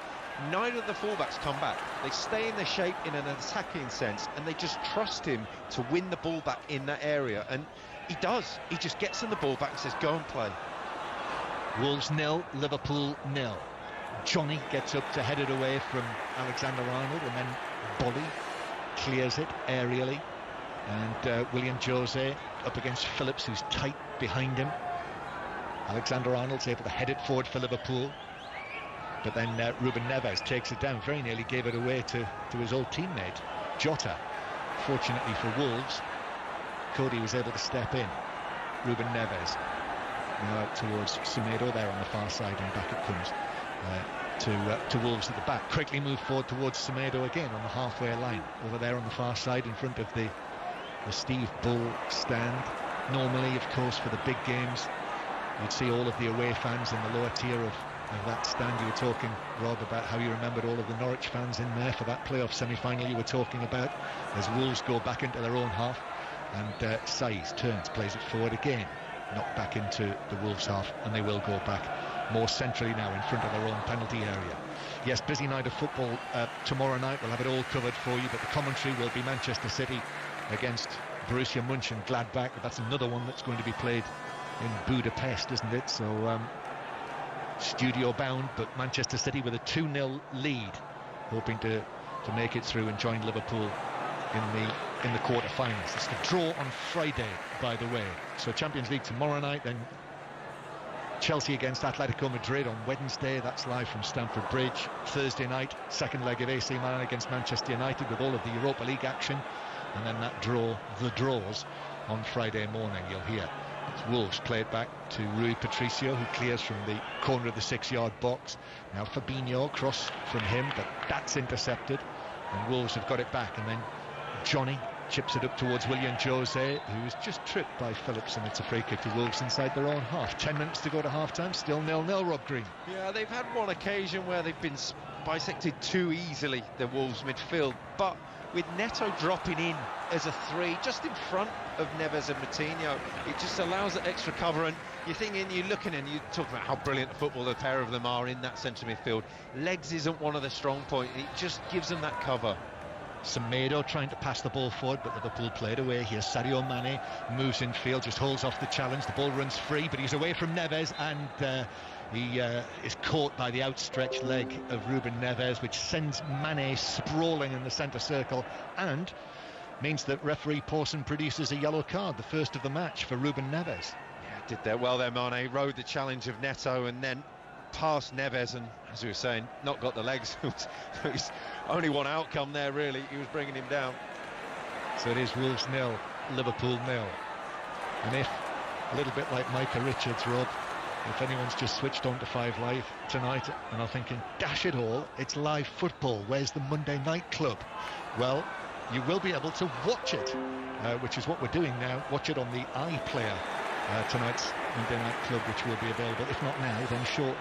neither of the fullbacks come back. They stay in their shape in an attacking sense, and they just trust him to win the ball back in that area, and he does. He just gets in the ball back and says, go and play. Wolves 0, Liverpool 0. Johnny gets up to head it away from Alexander-Arnold, and then Bolly clears it aerially, and William Jose up against Phillips, who's tight behind him. Alexander-Arnold's able to head it forward for Liverpool, but then Ruben Neves takes it down, very nearly gave it away to his old teammate Jota. Fortunately for Wolves, Cody was able to step in. Ruben Neves now out towards Semedo there on the far side, and back it comes to Wolves at the back. Quickly move forward towards Semedo again on the halfway line, over there on the far side in front of the Steve Bull stand. Normally, of course, for the big games, you'd see all of the away fans in the lower tier of that stand. You were talking, Rob, about how you remembered all of the Norwich fans in there for that playoff semi-final you were talking about, as Wolves go back into their own half, and Saiz turns, plays it forward again, knocked back into the Wolves half, and they will go back more centrally now in front of their own penalty area. Yes, busy night of football tomorrow night. We'll have it all covered for you, but the commentary will be Manchester City against Borussia Mönchengladbach. That's another one that's going to be played in Budapest, isn't it? So studio bound, but Manchester City with a 2-0 lead, hoping to make it through and join Liverpool in the quarter-finals. It's the draw on Friday, by the way. So Champions League tomorrow night, then Chelsea against Atletico Madrid on Wednesday. That's live from Stamford Bridge. Thursday night, second leg of AC Milan against Manchester United with all of the Europa League action, and then that the draws on Friday morning. You'll hear it's Wolves play it back to Rui Patricio, who clears from the corner of the 6-yard box. Now Fabinho, cross from him, but that's intercepted, and Wolves have got it back, and then Johnny chips it up towards William Jose, who was just tripped by Phillips, and it's a free kick to Wolves inside their own half. 10 minutes to go to half-time, still 0-0, Rob Green. Yeah, they've had one occasion where they've been bisected too easily, the Wolves midfield, but with Neto dropping in as a 3 just in front of Neves and Moutinho, it just allows that extra cover, and you're looking and you're talking about how brilliant the football the pair of them are in that centre midfield. Legs isn't one of the strong points, it just gives them that cover. Semedo trying to pass the ball forward, but Liverpool played away. Here Sadio Mane moves in field, just holds off the challenge. The ball runs free, but he's away from Neves, and he is caught by the outstretched leg of Ruben Neves, which sends Mane sprawling in the centre circle, and means that referee Pawson produces a yellow card, the first of the match for Ruben Neves. Yeah, did that well there, Mane. Rode the challenge of Neto and then past Neves, and as we were saying, not got the legs. It was only one outcome there, really. He was bringing him down. So it is Wolves 0, Liverpool 0. And if, a little bit like Micah Richards, Rob, if anyone's just switched on to 5 Live tonight and are thinking, dash it all, it's live football, where's the Monday Night Club? Well, you will be able to watch it, which is what we're doing now. Watch it on the iPlayer, tonight's Monday Night Club, which will be available, if not now, then shortly.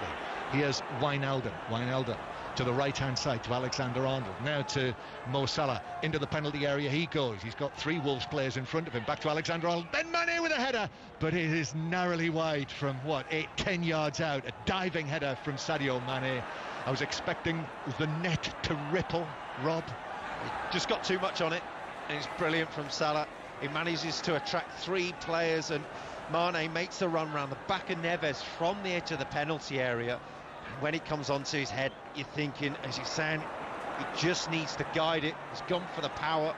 Here's Wijnaldum to the right-hand side to Alexander-Arnold, now to Mo Salah, into the penalty area he goes. He's got 3 Wolves players in front of him, back to Alexander-Arnold, then Mane with a header, but it is narrowly wide from, 8-10 yards out, a diving header from Sadio Mane. I was expecting the net to ripple, Rob. Just got too much on it, and it's brilliant from Salah. He manages to attract 3 players, and Mane makes the run round the back of Neves from the edge of the penalty area. And when it comes onto his head, you're thinking, as you're saying, he just needs to guide it. He's gone for the power,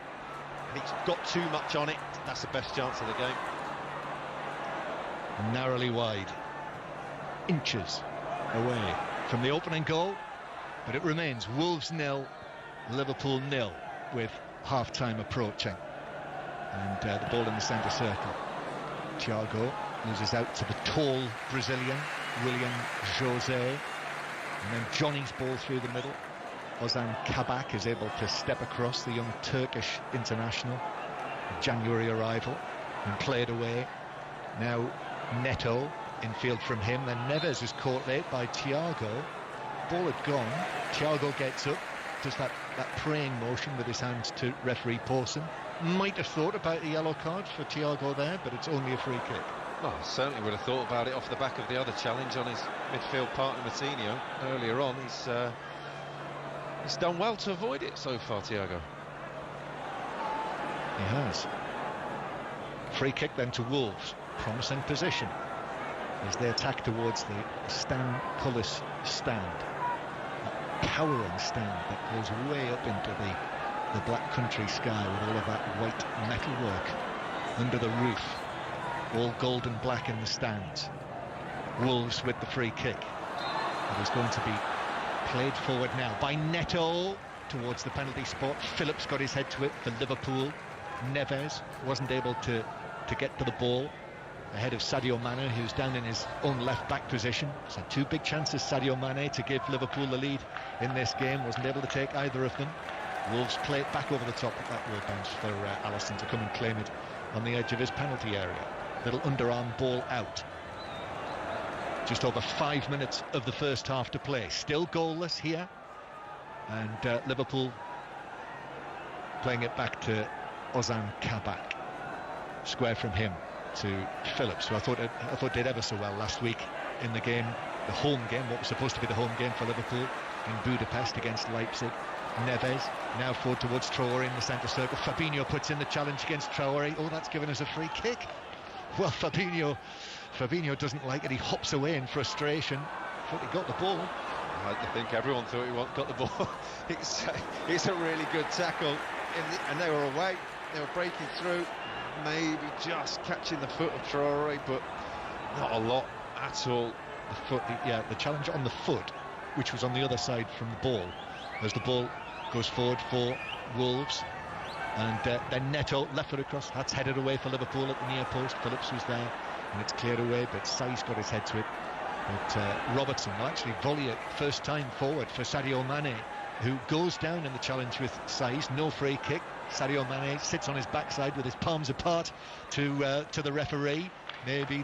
and he's got too much on it. That's the best chance of the game. Narrowly wide, inches away from the opening goal, but it remains Wolves 0, Liverpool 0, with half-time approaching. And the ball in the centre circle. Thiago loses out to the tall Brazilian William Jose, and then Johnny's ball through the middle. Ozan Kabak is able to step across, the young Turkish international, a January arrival, and played away. Now Neto in field from him, then Neves is caught late by Thiago. Ball had gone. Thiago gets up, does that praying motion with his hands to referee Pawson, might have thought about a yellow card for Thiago there, but it's only a free kick. Well, I certainly would have thought about it off the back of the other challenge on his midfield partner Moutinho earlier on. He's done well to avoid it so far, Thiago. He has. Free kick then to Wolves. Promising position as they attack towards the Stan Cullis stand. That towering stand that goes way up into the black country sky with all of that white metalwork under the roof. All gold and black in the stands. Wolves with the free kick. It is going to be played forward now by Neto towards the penalty spot. Phillips got his head to it for Liverpool. Neves wasn't able to get to the ball ahead of Sadio Mane, who's down in his own left back position. So two big chances, Sadio Mane, to give Liverpool the lead in this game. Wasn't able to take either of them. Wolves play it back over the top of that bench for Alisson to come and claim it on the edge of his penalty area. Little underarm ball out. Just over 5 minutes of the first half to play. Still goalless here. And Liverpool playing it back to Ozan Kabak. Square from him to Phillips, who I thought did ever so well last week in the game, the home game, what was supposed to be the home game for Liverpool in Budapest against Leipzig. Neves now forward towards Traore in the centre circle. Fabinho puts in the challenge against Traore. Oh, that's given us a free kick. Well, Fabinho doesn't like it. He hops away in frustration. Thought he got the ball. I think everyone thought he got the ball. It's a really good tackle, and they were away. They were breaking through, maybe just catching the foot of Traore, but not a lot at all. The challenge on the foot, which was on the other side from the ball, as the ball goes forward for Wolves. And then Neto left foot across, that's headed away for Liverpool at the near post. Phillips was there and it's cleared away, but Sai's got his head to it. But Robertson will actually volley it first time forward for Sadio Mane, who goes down in the challenge with Sai's. No free kick. Sadio Mane sits on his backside with his palms apart to the referee. Maybe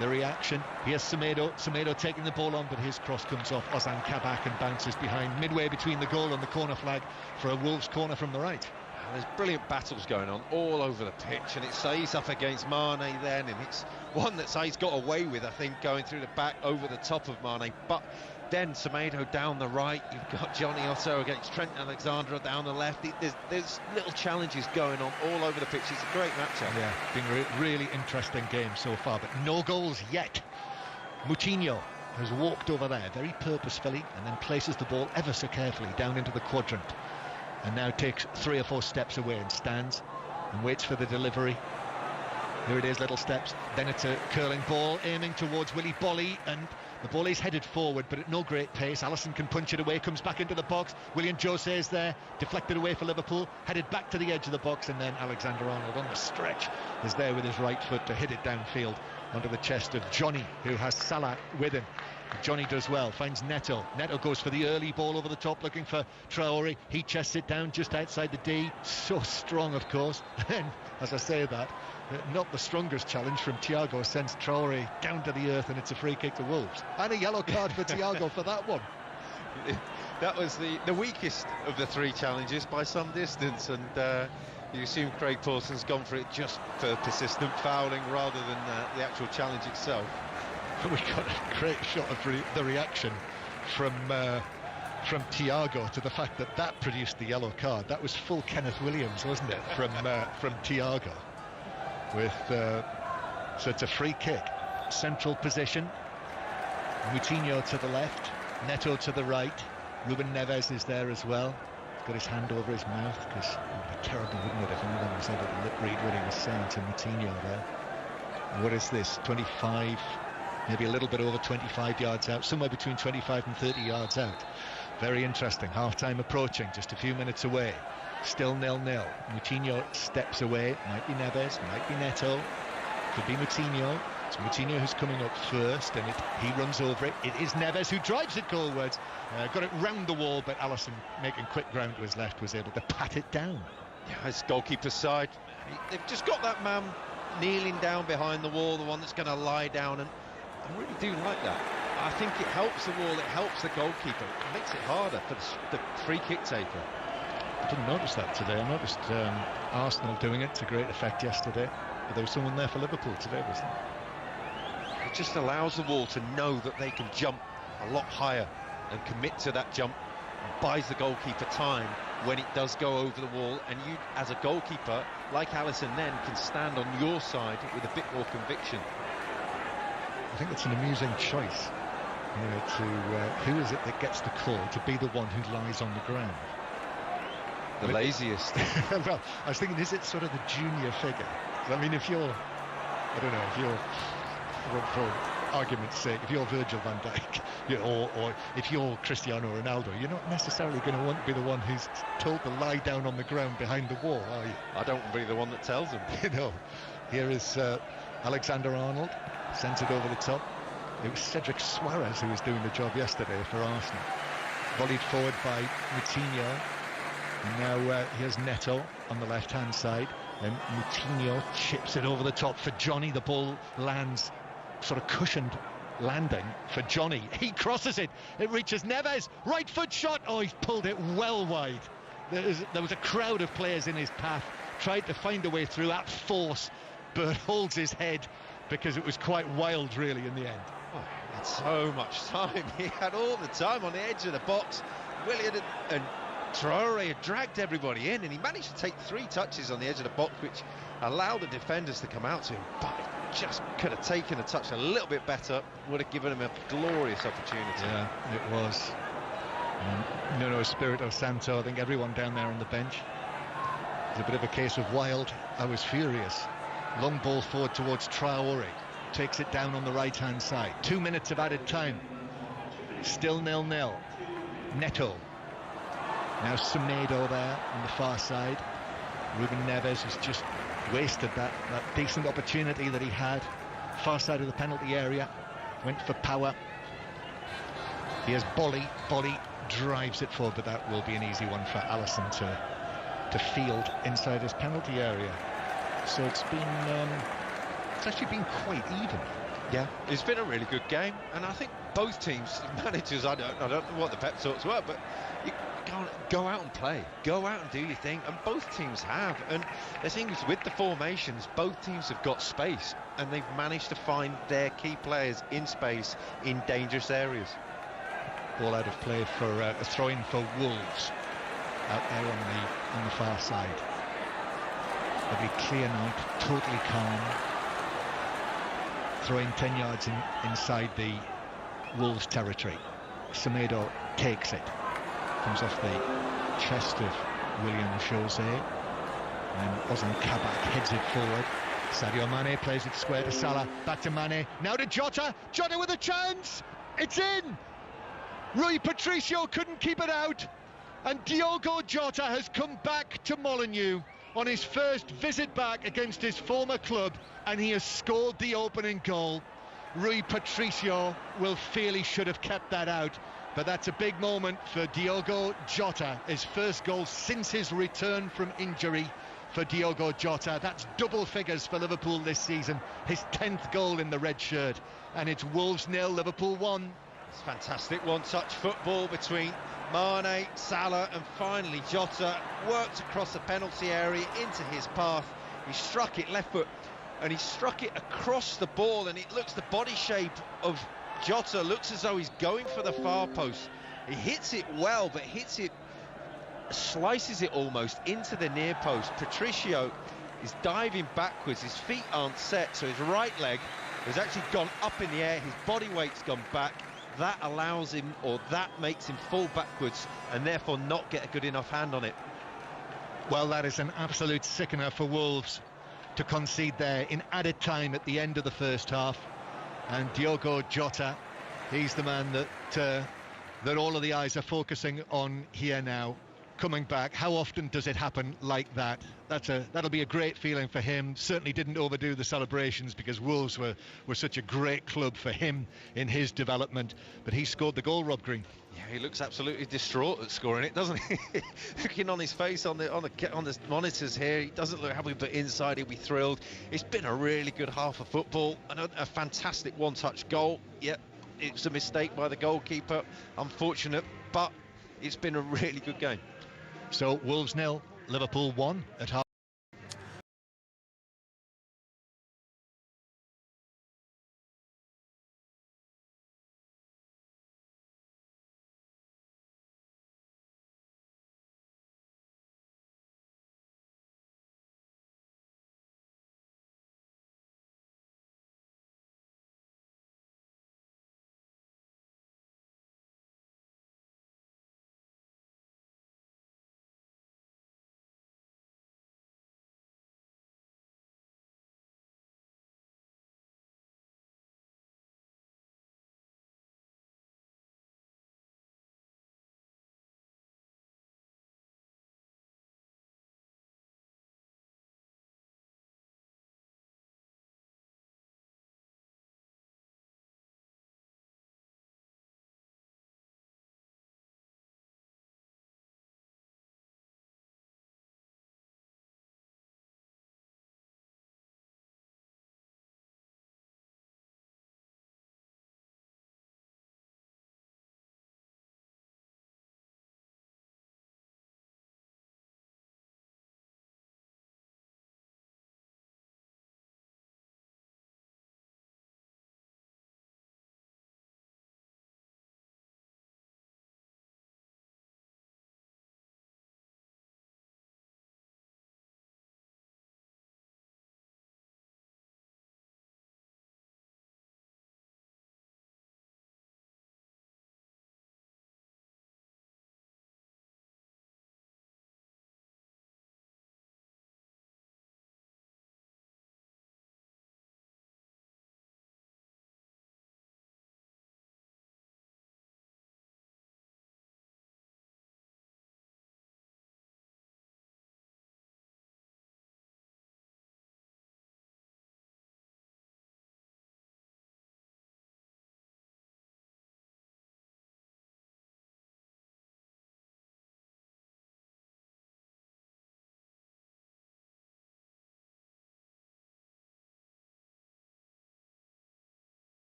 the reaction. Here's Semedo taking the ball on, but his cross comes off Ozan Kabak and bounces behind, midway between the goal and the corner flag for a Wolves corner from the right. There's brilliant battles going on all over the pitch, and it's Sai's up against Mane then, and it's one that Sai's got away with, I think, going through the back over the top of Mane. But then Semedo down the right, you've got Johnny Otto against Trent Alexander down the left. There's little challenges going on all over the pitch. It's a great matchup. Yeah, been a really interesting game so far, but no goals yet. Moutinho has walked over there very purposefully and then places the ball ever so carefully down into the quadrant, and now takes 3 or 4 steps away and stands and waits for the delivery. Here it is, little steps, then it's a curling ball aiming towards Willy Bolly, and the ball is headed forward but at no great pace. Alisson can punch it away, comes back into the box. William Jose is there, deflected away for Liverpool, headed back to the edge of the box, and then Alexander-Arnold on the stretch is there with his right foot to hit it downfield onto the chest of Johnny, who has Salah with him. Johnny does well, finds Neto. Neto goes for the early ball over the top, looking for Traore. He chests it down just outside the D. So strong, of course. And as I say that, not the strongest challenge from Thiago sends Traore down to the earth, and it's a free kick to Wolves. And a yellow card for Thiago for that one. That was the weakest of the 3 challenges by some distance, and you assume Craig Pawson's gone for it just for persistent fouling rather than the actual challenge itself. We got a great shot of the reaction from Thiago to the fact that produced the yellow card. That was full Kenneth Williams, wasn't it, from Thiago? With so it's a free kick, central position. Moutinho to the left, Neto to the right. Ruben Neves is there as well. He's got his hand over his mouth, because it would be terrible, wouldn't it, if anyone was able to lip read what he was saying to Moutinho there. What is this? 25. Maybe a little bit over 25 yards out, somewhere between 25 and 30 yards out. Very interesting. Half-time approaching, just a few minutes away. Still 0-0. Moutinho steps away. Might be Neves, might be Neto, could be Moutinho. It's Moutinho who's coming up first, and he runs over it. It is Neves who drives it goalwards. Got it round the wall, but Alisson, making quick ground to his left, was able to pat it down. Yeah, it's goalkeeper's side. They've just got that man kneeling down behind the wall, the one that's going to lie down, and I really do like that. I think it helps the wall, it helps the goalkeeper. It makes it harder for the free kick taker. I didn't notice that today. I noticed Arsenal doing it to great effect yesterday. But there was someone there for Liverpool today, wasn't there? It just allows the wall to know that they can jump a lot higher and commit to that jump, and buys the goalkeeper time when it does go over the wall, and you as a goalkeeper like Alisson then can stand on your side with a bit more conviction. I think it's an amusing choice, who is it that gets the call to be the one who lies on the ground? The laziest. Well, I was thinking, is it sort of the junior figure? I mean, if you're, I don't know, if you're, for argument's sake, if you're Virgil van Dijk, or if you're Cristiano Ronaldo, you're not necessarily going to want to be the one who's told to lie down on the ground behind the wall, are you? I don't want to be the one that tells them. Here is Alexander-Arnold, sent it over the top. It was Cedric Suarez who was doing the job yesterday for Arsenal. Volleyed forward by Moutinho. And now here's Neto on the left-hand side. And Moutinho chips it over the top for Johnny. The ball lands, sort of cushioned landing for Johnny. He crosses it. It reaches Neves. Right foot shot. Oh, he's pulled it well wide. There was a crowd of players in his path. Tried to find a way through at force, but holds his head because it was quite wild, really, in the end. Oh, he had so much time. He had all the time on the edge of the box. Willian and Traore had dragged everybody in, and he managed to take 3 touches on the edge of the box, which allowed the defenders to come out to him, but he just could have taken a touch a little bit better, would have given him a glorious opportunity. Yeah, it was. Nuno Espirito Santo, I think everyone down there on the bench. It's a bit of a case of wild. I was furious. Long ball forward towards Traore. Takes it down on the right-hand side. 2 minutes of added time. Still 0-0. Neto. Now Semedo there on the far side. Ruben Neves has just wasted that decent opportunity that he had. Far side of the penalty area. Went for power. Here's Bolly. Bolly drives it forward, but that will be an easy one for Alisson to field inside his penalty area. So it's actually been quite even. Yeah, it's been a really good game, and I think both teams, managers, I don't know what the pep talks were, but you can't go out and play, go out and do your thing, and both teams have. And the thing is, with the formations, both teams have got space, and they've managed to find their key players in space in dangerous areas. Ball out of play for a throw-in for Wolves out there on the far side. Lovely clear night, totally calm. Throwing 10 yards inside the Wolves territory. Semedo takes it. Comes off the chest of William Jose. And Ozan Kabak heads it forward. Sadio Mane plays it square to Salah. Back to Mane. Now to Jota. Jota with a chance. It's in. Rui Patricio couldn't keep it out. And Diogo Jota has come back to Molineux on his first visit back against his former club, and he has scored the opening goal. Rui Patricio will feel he should have kept that out, but that's a big moment for Diogo Jota. His first goal since his return from injury for Diogo Jota. That's double figures for Liverpool this season. His 10th goal in the red shirt, and it's Wolves 0, Liverpool 1. It's fantastic one-touch football between Mane, Salah, and finally Jota worked across the penalty area into his path. He struck it left foot, and he struck it across the ball, and it looks, the body shape of Jota looks as though he's going for the far post. He hits it well, but hits it, slices it almost into the near post. Patricio is diving backwards, his feet aren't set, so his right leg has actually gone up in the air, his body weight's gone back. That allows him, or that makes him fall backwards and therefore not get a good enough hand on it. Well, that is an absolute sickener for Wolves to concede there in added time at the end of the first half. And Diogo Jota, he's the man that all of the eyes are focusing on here now. Coming back, how often does it happen like that? That'll be a great feeling for him. Certainly didn't overdo the celebrations because Wolves were such a great club for him in his development. But he scored the goal, Rob Green. Yeah, he looks absolutely distraught at scoring it, doesn't he? Looking on his face on the monitors here, he doesn't look happy, but inside he'll be thrilled. It's been a really good half of football, and a fantastic one-touch goal. Yep, it's a mistake by the goalkeeper, unfortunate, but it's been a really good game. So Wolves 0, Liverpool 1 at half.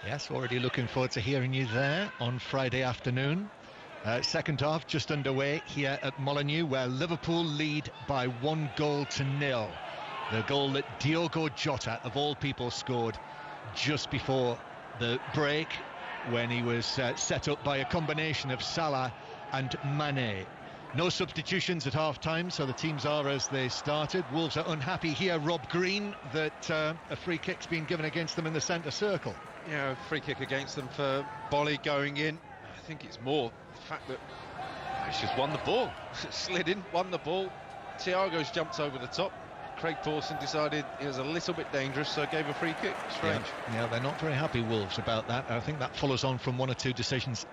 Yes, already looking forward to hearing you there on Friday afternoon. Second half just underway here at Molineux, where Liverpool lead by 1-0. The goal that Diogo Jota, of all people, scored just before the break, when he was set up by a combination of Salah and Mane. No substitutions at half-time, so the teams are as they started. Wolves are unhappy here, Rob Green, that a free kick's been given against them in the centre circle. Yeah, free kick against them for Bolly going in. I think it's more the fact that he's just won the ball. Slid in, won the ball. Thiago's jumped over the top. Craig Pawson decided it was a little bit dangerous, so gave a free kick. Strange. Yeah, they're not very happy, Wolves, about that. I think that follows on from one or two decisions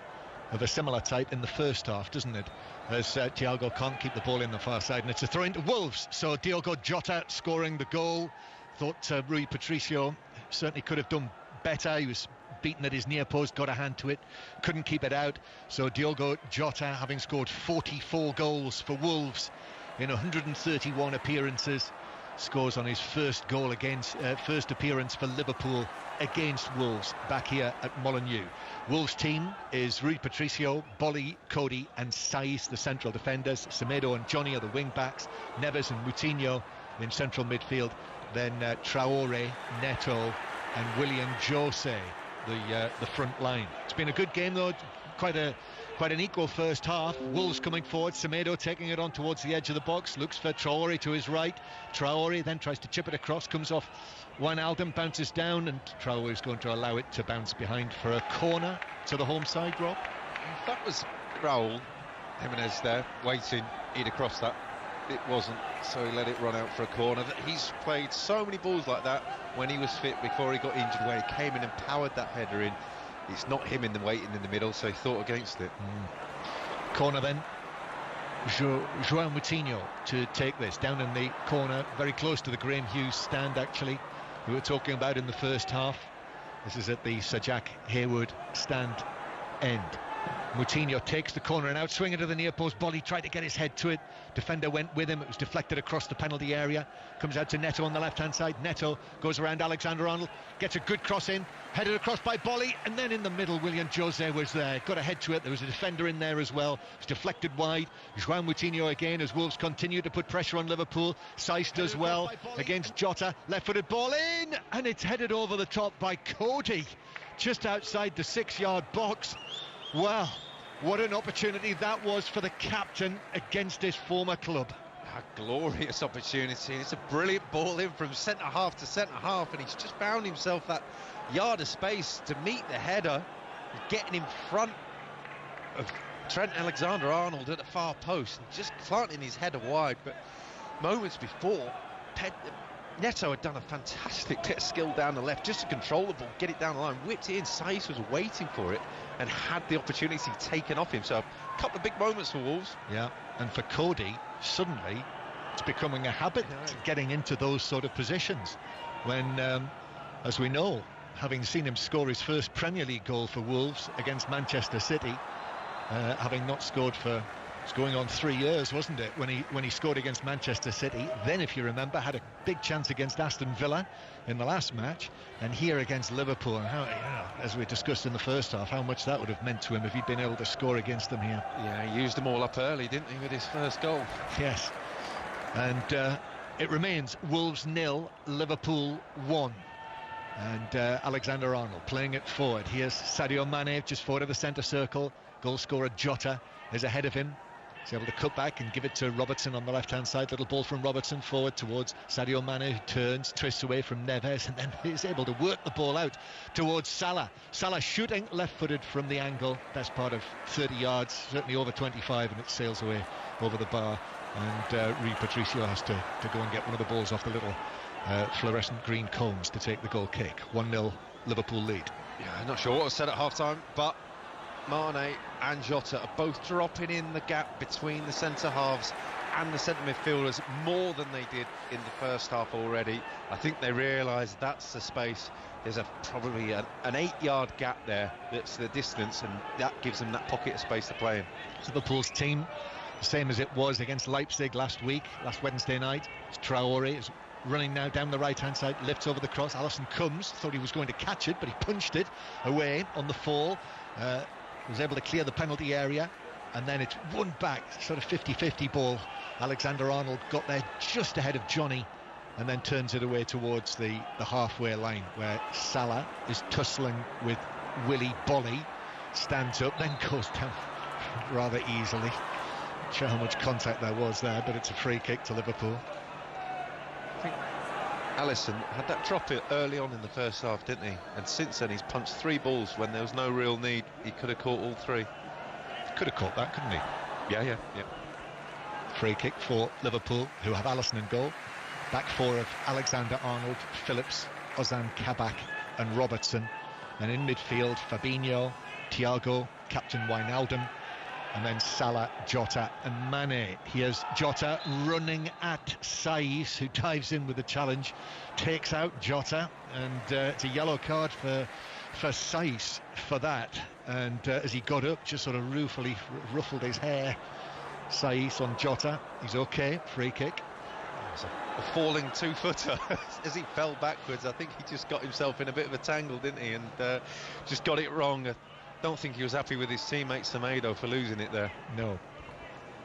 of a similar type in the first half, doesn't it? As Thiago can't keep the ball in the far side, and it's a throw into Wolves. So Diogo Jota scoring the goal. Thought Rui Patricio certainly could have done better. He was beaten at his near post, got a hand to it, couldn't keep it out. So Diogo Jota, having scored 44 goals for Wolves in 131 appearances, scores on his first goal against first appearance for Liverpool against Wolves back here at Molineux. Wolves team is Rui Patricio, Bolly, Cody and Saiz, the central defenders. Semedo and Johnny are the wing backs. Neves and Moutinho in central midfield. Then Traore, Neto and William Jose, the front line. It's been a good game though. Quite an equal first half. Wolves coming forward, Semedo taking it on towards the edge of the box, looks for Traore to his right. Traore then tries to chip it across, comes off Wijnaldum, bounces down, and Traore is going to allow it to bounce behind for a corner to the home side, Rob. That was Raul Jimenez there, waiting, he'd have crossed that. It wasn't, so he let it run out for a corner. He's played so many balls like that when he was fit before he got injured, where he came in and powered that header in. It's not him in the waiting in the middle, so he thought against it. Corner then. João Moutinho to take this down in the corner, very close to the Graham Hughes stand actually, we were talking about in the first half. This is at the Sir Jack Hayward stand end. Moutinho takes the corner and out, swinging to the near post. Bolly tried to get his head to it. Defender went with him. It was deflected across the penalty area. Comes out to Neto on the left-hand side. Neto goes around Alexander-Arnold, gets a good cross in, headed across by Bolly, and then in the middle, William Jose was there. Got a head to it. There was a defender in there as well. It was deflected wide. João Moutinho again as Wolves continue to put pressure on Liverpool. Saiz does well against Jota. Left-footed ball in, and it's headed over the top by Cody, just outside the 6-yard box. Wow, what an opportunity that was for the captain against his former club. A glorious opportunity. It's a brilliant ball in from centre-half to centre-half, and he's just found himself that yard of space to meet the header, getting in front of Trent Alexander-Arnold at the far post, and just planting his header wide. But moments before, Neto had done a fantastic bit of skill down the left just to control the ball, get it down the line, whipped it in. Saiz was waiting for it and had the opportunity taken off him. So a couple of big moments for Wolves. Yeah, and for Cody, suddenly it's becoming a habit getting into those sort of positions when, as we know, having seen him score his first Premier League goal for Wolves against Manchester City, having not scored for, it's going on 3 years, wasn't it, when he scored against Manchester City. Then, if you remember, had a big chance against Aston Villa in the last match, and here against Liverpool. And how, as we discussed in the first half, how much that would have meant to him if he'd been able to score against them here. Yeah, he used them all up early, didn't he, with his first goal? Yes, and it remains Wolves 0, Liverpool 1. And Alexander-Arnold playing it forward. Here's Sadio Mane just forward of the centre circle. Goal scorer Jota is ahead of him. He's able to cut back and give it to Robertson on the left-hand side. Little ball from Robertson forward towards Sadio Mane, who turns, twists away from Neves, and then he's able to work the ball out towards Salah. Salah shooting left-footed from the angle. Best part of 30 yards, certainly over 25, and it sails away over the bar. And Rui Patricio has to go and get one of the balls off the little fluorescent green cones to take the goal kick. 1-0 Liverpool lead. Yeah, I'm not sure what was said at half-time, but Mane and Jota are both dropping in the gap between the centre halves and the centre midfielders more than they did in the first half already. I think they realise that's the space. There's probably an 8-yard gap there. That's the distance, and that gives them that pocket of space to play in. Liverpool's team, the same as it was against Leipzig last Wednesday night. It's Traore, it's running now down the right-hand side, lifts over the cross. Alisson comes, thought he was going to catch it, but he punched it away on the fall. Was able to clear the penalty area, and then it's won back, sort of 50-50 ball. Alexander-Arnold got there just ahead of Johnny, and then turns it away towards the halfway line, where Salah is tussling with Willy Bolly, stands up, then goes down rather easily. Not sure how much contact there was there, but it's a free kick to Liverpool. I think Alisson had that drop it early on in the first half, didn't he? And since then he's punched 3 balls when there was no real need. He could have caught all 3. Could have caught that, couldn't he? Yeah. Free kick for Liverpool, who have Alisson in goal. Back 4 of Alexander-Arnold, Phillips, Ozan Kabak and Robertson. And in midfield, Fabinho, Thiago, Captain Wijnaldum, and then Salah, Jota and Mane. Here's Jota running at Saiss, who dives in with the challenge, takes out Jota, and it's a yellow card for Saiss for that. And as he got up, just sort of ruefully ruffled his hair. Saiss on Jota, he's okay, free kick. A falling 2-footer as he fell backwards. I think he just got himself in a bit of a tangle, didn't he, and just got it wrong. I don't think he was happy with his teammate Semedo for losing it there. No.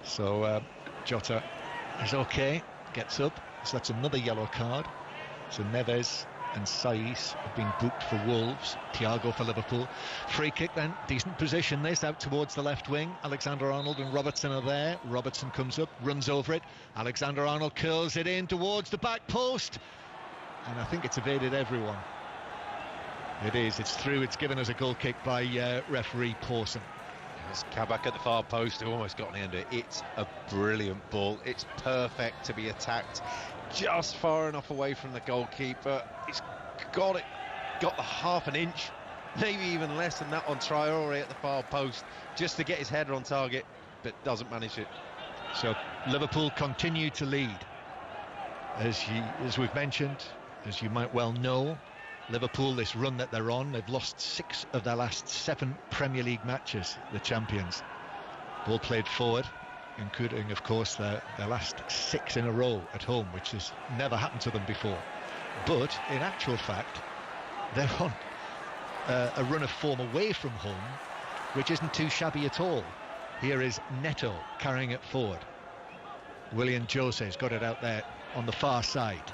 So Jota is okay, gets up, so that's another yellow card. So Neves and Saiss have been booked for Wolves. Thiago for Liverpool. Free kick then, decent position this, out towards the left wing. Alexander-Arnold and Robertson are there. Robertson comes up, runs over it. Alexander-Arnold curls it in towards the back post, and I think it's evaded everyone. It is, it's through, it's given as a goal kick by referee Pawson. It's Kabak at the far post who almost got near it. It's a brilliant ball. It's perfect to be attacked just far enough away from the goalkeeper. It's got the half an inch, maybe even less than that on Traore at the far post, just to get his header on target, but doesn't manage it. So Liverpool continue to lead. As we've mentioned, as you might well know, Liverpool, this run that they're on, they've lost 6 of their last 7 Premier League matches, the champions. Ball played forward, including, of course, their last 6 in a row at home, which has never happened to them before. But in actual fact, they're on a run of form away from home, which isn't too shabby at all. Here is Neto carrying it forward. Willian Jose's got it out there on the far side.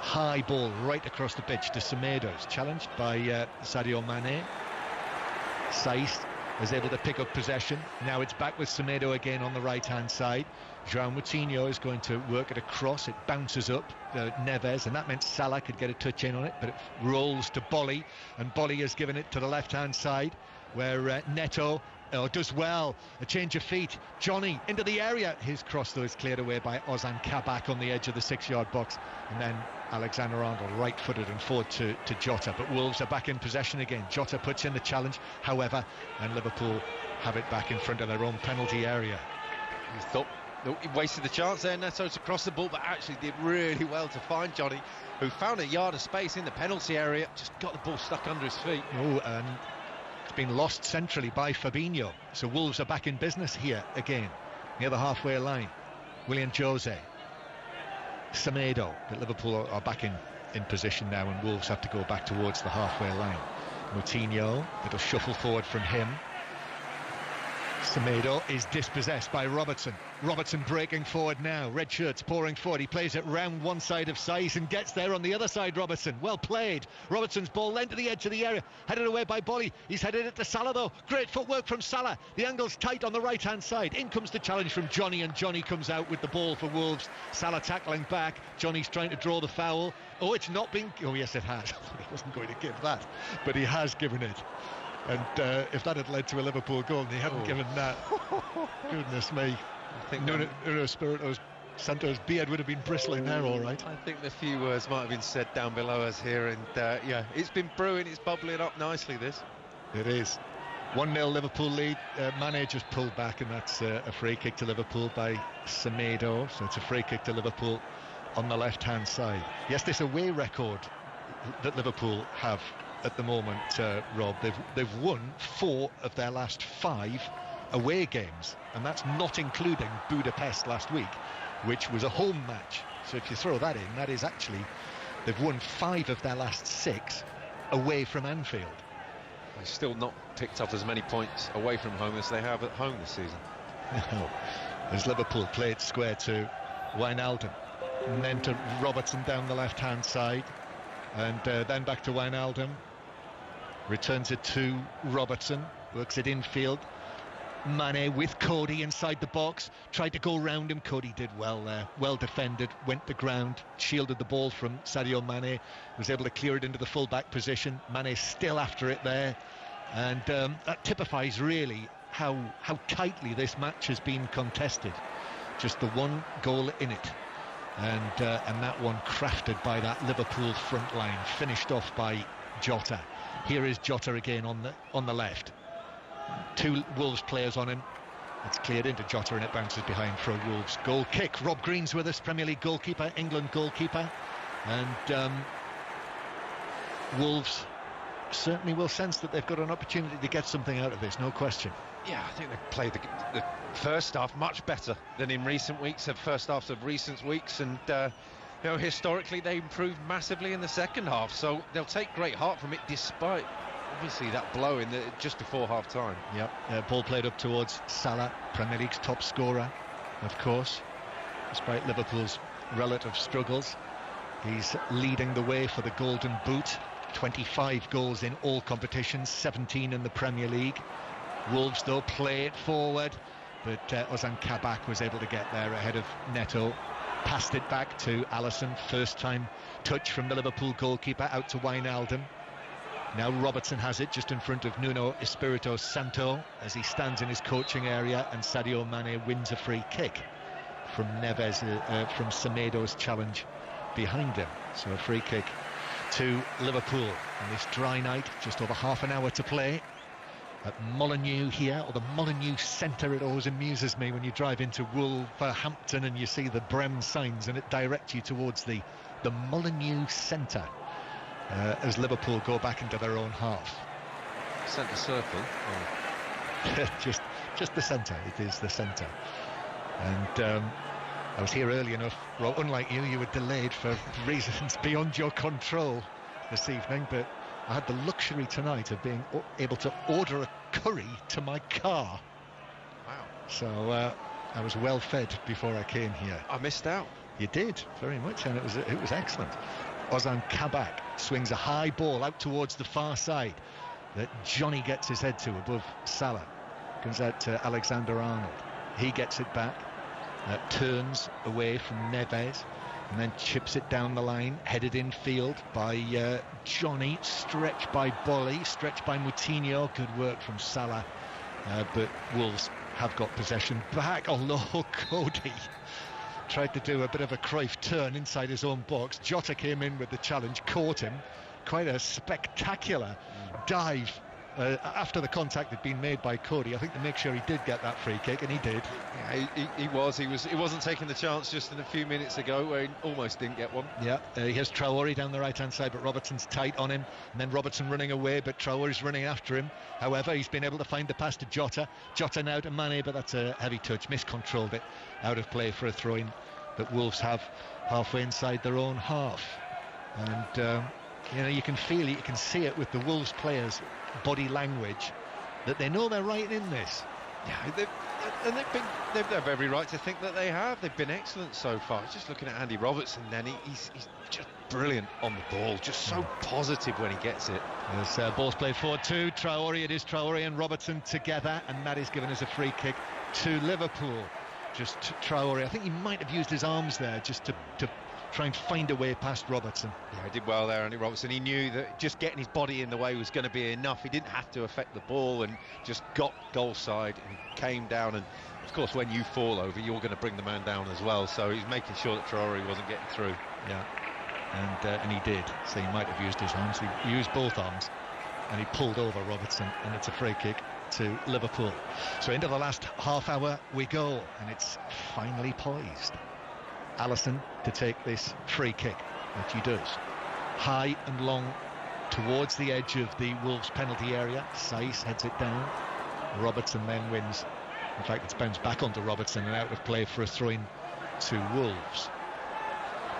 High ball right across the pitch to Semedo, challenged by Sadio Mane. Saiss is able to pick up possession. Now it's back with Semedo again on the right-hand side. João Moutinho is going to work it across. It bounces up Neves, and that meant Salah could get a touch in on it, but it rolls to Bolly, and Bolly has given it to the left-hand side, where Neto does well. A change of feet. Johnny into the area. His cross, though, is cleared away by Ozan Kabak on the edge of the 6-yard box, and then Alexander-Arnold right-footed and forward to Jota, but Wolves are back in possession again. Jota puts in the challenge, however, and Liverpool have it back in front of their own penalty area. You thought he wasted the chance there, Neto, to cross the ball, but actually did really well to find Johnny, who found a yard of space in the penalty area, just got the ball stuck under his feet. Oh, and it's been lost centrally by Fabinho. So Wolves are back in business here again, near the halfway line. Willian Jose, Semedo, but Liverpool are back in position now, and Wolves have to go back towards the halfway line. Moutinho, little shuffle forward from him. Semedo is dispossessed by Robertson. Robertson breaking forward now. Red shirts pouring forward. He plays it round one side of Saiss and gets there on the other side. Robertson, well played. Robertson's ball lent to the edge of the area, headed away by Bolly. He's headed it to Salah, though. Great footwork from Salah. The angle's tight on the right hand side. In comes the challenge from Johnny, and Johnny comes out with the ball for Wolves. Salah tackling back. Johnny's trying to draw the foul. Oh, it's not been... Oh yes, it has. He wasn't going to give that, but he has given it. And if that had led to a Liverpool goal and he hadn't given that, goodness me, I think Nuno Espirito Santos' beard would have been bristling there, all right. I think the few words might have been said down below us here, and yeah, it's been brewing, it's bubbling up nicely, this. It is. 1-0 Liverpool lead. Mane just pulled back, and that's a free kick to Liverpool by Semedo. So it's a free kick to Liverpool on the left-hand side. Yes, this away record that Liverpool have at the moment, Rob, they've won 4 of their last 5 away games, and that's not including Budapest last week, which was a home match. So if you throw that in, that is actually, they've won 5 of their last 6 away from Anfield. They've still not picked up as many points away from home as they have at home this season. No. As Liverpool played square to Wijnaldum, and then to Robertson down the left-hand side, and then back to Wijnaldum, returns it to Robertson, works it infield. Mane with Cody inside the box, tried to go round him. Cody did well there, well defended, went the ground, shielded the ball from Sadio Mane, was able to clear it into the full-back position. Mane still after it there, and that typifies really how tightly this match has been contested. Just the one goal in it, and that one crafted by that Liverpool front line, finished off by Jota. Here is Jota again on the left. 2 Wolves players on him. It's cleared into Jota and it bounces behind for a Wolves goal kick. Rob Green's with us, Premier League goalkeeper, England goalkeeper, and Wolves certainly will sense that they've got an opportunity to get something out of this, no question. Yeah, I think they've played the first half much better than in recent weeks, the first halves of recent weeks, and historically they improved massively in the second half, so they'll take great heart from it, despite obviously that blow in just before half time. Yep, ball played up towards Salah, Premier League's top scorer, of course, despite Liverpool's relative struggles. He's leading the way for the Golden Boot. 25 goals in all competitions, 17 in the Premier League. Wolves though play it forward, but Ozan Kabak was able to get there ahead of Neto. Passed it back to Alisson, first time touch from the Liverpool goalkeeper, out to Wijnaldum. Now Robertson has it just in front of Nuno Espirito Santo as he stands in his coaching area, and Sadio Mane wins a free kick from Neves, from Semedo's challenge behind him. So a free kick to Liverpool on this dry night, just over half an hour to play at Molineux here, or the Molineux Centre. It always amuses me when you drive into Wolverhampton and you see the Brem signs and it directs you towards the Molineux Centre. As Liverpool go back into their own half. Centre circle. Oh. just the centre. It is the centre. And I was here early enough. Well, unlike you were delayed for reasons beyond your control this evening, but I had the luxury tonight of being able to order a curry to my car. Wow. So I was well fed before I came here. I missed out. You did, very much, and it was excellent. Ozan Kabak swings a high ball out towards the far side that Johnny gets his head to above Salah. Comes out to Alexander-Arnold. He gets it back, turns away from Neves, and then chips it down the line, headed in field by Johnny, stretched by Bolly, stretched by Moutinho. Good work from Salah, but Wolves have got possession back, although Cody tried to do a bit of a Cruyff turn inside his own box. Jota came in with the challenge, caught him. Quite a spectacular dive after the contact had been made by Cody, I think, to make sure he did get that free kick, and he did. Yeah, he wasn't taking the chance just in a few minutes ago where he almost didn't get one. Yeah, here's Traore down the right hand side, but Robertson's tight on him, and then Robertson running away, but Traore's running after him. However, he's been able to find the pass to Jota now to Mane, but that's a heavy touch, miscontrolled it, out of play for a throw-in that Wolves have halfway inside their own half. And you can feel it, you can see it with the Wolves players' body language, that they know they're right in this. Yeah, they've every right to think that they have. They've been excellent so far. Just looking at Andy Robertson, then he's just brilliant on the ball, just so positive when he gets it. There's ball's played forward to Traore. It is Traore and Robertson together, and that is given as a free kick to Liverpool. Just Traore, I think he might have used his arms there just to try and find a way past Robertson. Yeah, he did well there, Andy Robertson. He knew that just getting his body in the way was going to be enough. He didn't have to affect the ball, and just got goal side and came down. And of course, when you fall over, you're going to bring the man down as well. So he's making sure that Traore wasn't getting through. Yeah, and he did. So he might have used his arms. He used both arms, and he pulled over Robertson, and it's a free kick to Liverpool. So into the last half hour we go, and it's finally poised. Alisson to take this free kick, which he does. High and long towards the edge of the Wolves penalty area. Saiss heads it down. Robertson then wins. In fact, it's bounced back onto Robertson and out of play for a throw-in to Wolves.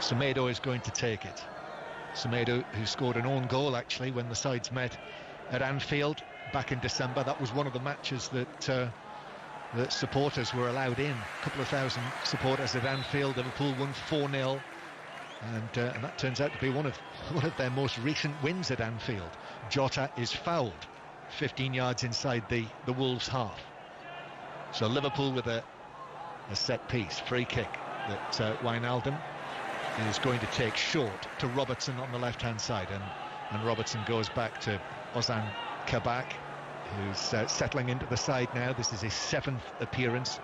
Semedo is going to take it. Semedo, who scored an own goal actually when the sides met at Anfield back in December. That was one of the matches that supporters were allowed in. A couple of thousand supporters at Anfield. Liverpool won 4-0, and that turns out to be one of their most recent wins at Anfield. Jota is fouled 15 yards inside the Wolves half. So Liverpool with a set piece, free kick that Wijnaldum is going to take short to Robertson on the left-hand side, and Robertson goes back to Ozan Kabak, who's settling into the side now. This is his 7th appearance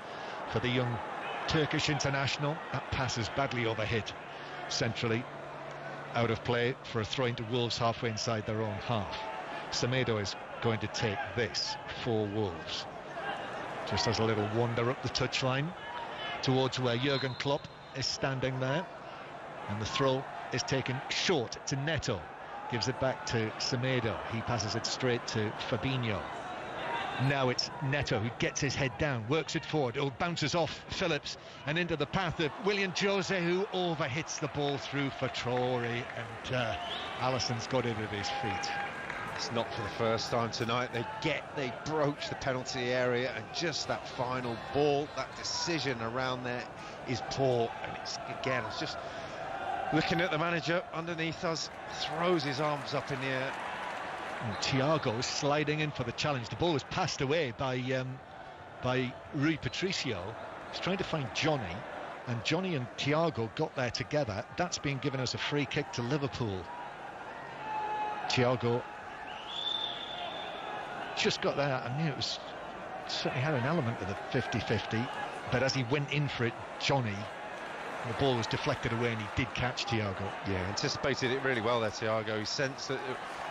for the young Turkish international. That pass is badly overhit centrally, out of play for a throw into Wolves halfway inside their own half. Semedo is going to take this for Wolves. Just has a little wander up the touchline towards where Jurgen Klopp is standing there, and the throw is taken short to Neto. Gives it back to Semedo. He passes it straight to Fabinho. Now it's Neto who gets his head down, works it forward. It bounces off Phillips and into the path of William Jose, who overhits the ball through for Traore, and Alisson's got it at his feet. It's not for the first time tonight. They broach the penalty area, and just that final ball, that decision around there is poor. And it's just looking at the manager underneath us, throws his arms up in the air. And Thiago is sliding in for the challenge. The ball was passed away by Rui Patricio. He's trying to find Johnny, and Johnny and Thiago got there together. That's been given as a free kick to Liverpool. Thiago just got there. I mean, it was certainly had an element of the 50-50, but as he went in for it, Johnny, the ball was deflected away, and he did catch Thiago. Yeah, anticipated it really well there, Thiago. He sensed that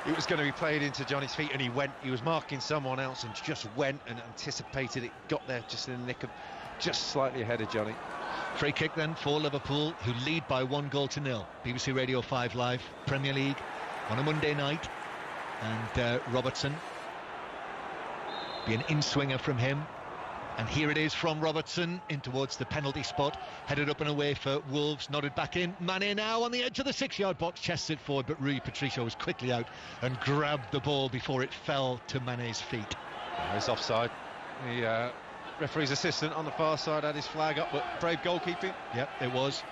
it was going to be played into Johnny's feet, and he was marking someone else and just went and anticipated it, got there just in the nick of, just slightly ahead of Johnny. Free kick then for Liverpool, who lead by 1-0. BBC Radio 5 Live, Premier League on a Monday night, and Robertson, be an in-swinger from him, and here it is from Robertson in towards the penalty spot, headed up and away for Wolves, nodded back in. Mane now on the edge of the 6-yard box, chests it forward, but Rui Patricio was quickly out and grabbed the ball before it fell to Mane's feet. It's offside. The referee's assistant on the far side had his flag up, but brave goalkeeping. Yep, it was.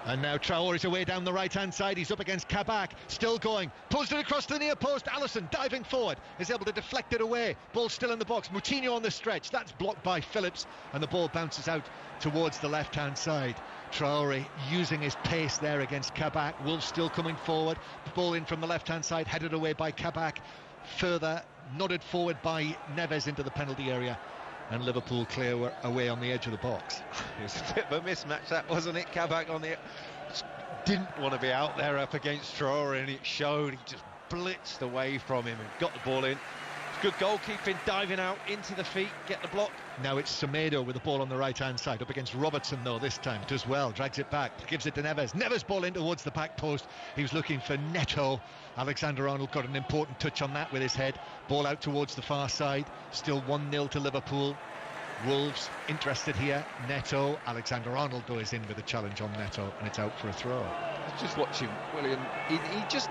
And now Traore is away down the right-hand side. He's up against Kabak, still going, pulls it across the near post. Alisson diving forward, is able to deflect it away. Ball still in the box. Moutinho on the stretch. That's blocked by Phillips, and the ball bounces out towards the left-hand side. Traore using his pace there against Kabak. Wolves still coming forward. The ball in from the left-hand side, headed away by Kabak. Further nodded forward by Neves into the penalty area. And Liverpool clear away on the edge of the box. It was a bit of a mismatch, that, wasn't it? Kabak on the didn't want to be out there up against Traore, and it showed. He just blitzed away from him and got the ball in. Good goalkeeping, diving out into the feet, get the block. Now it's Semedo with the ball on the right-hand side, up against Robertson though this time. Does well, drags it back, gives it to Neves. Neves ball in towards the back post. He was looking for Neto. Alexander-Arnold got an important touch on that with his head. Ball out towards the far side. Still 1-0 to Liverpool. Wolves interested here. Neto. Alexander-Arnold though is in with a challenge on Neto, and it's out for a throw. Just watching William. He just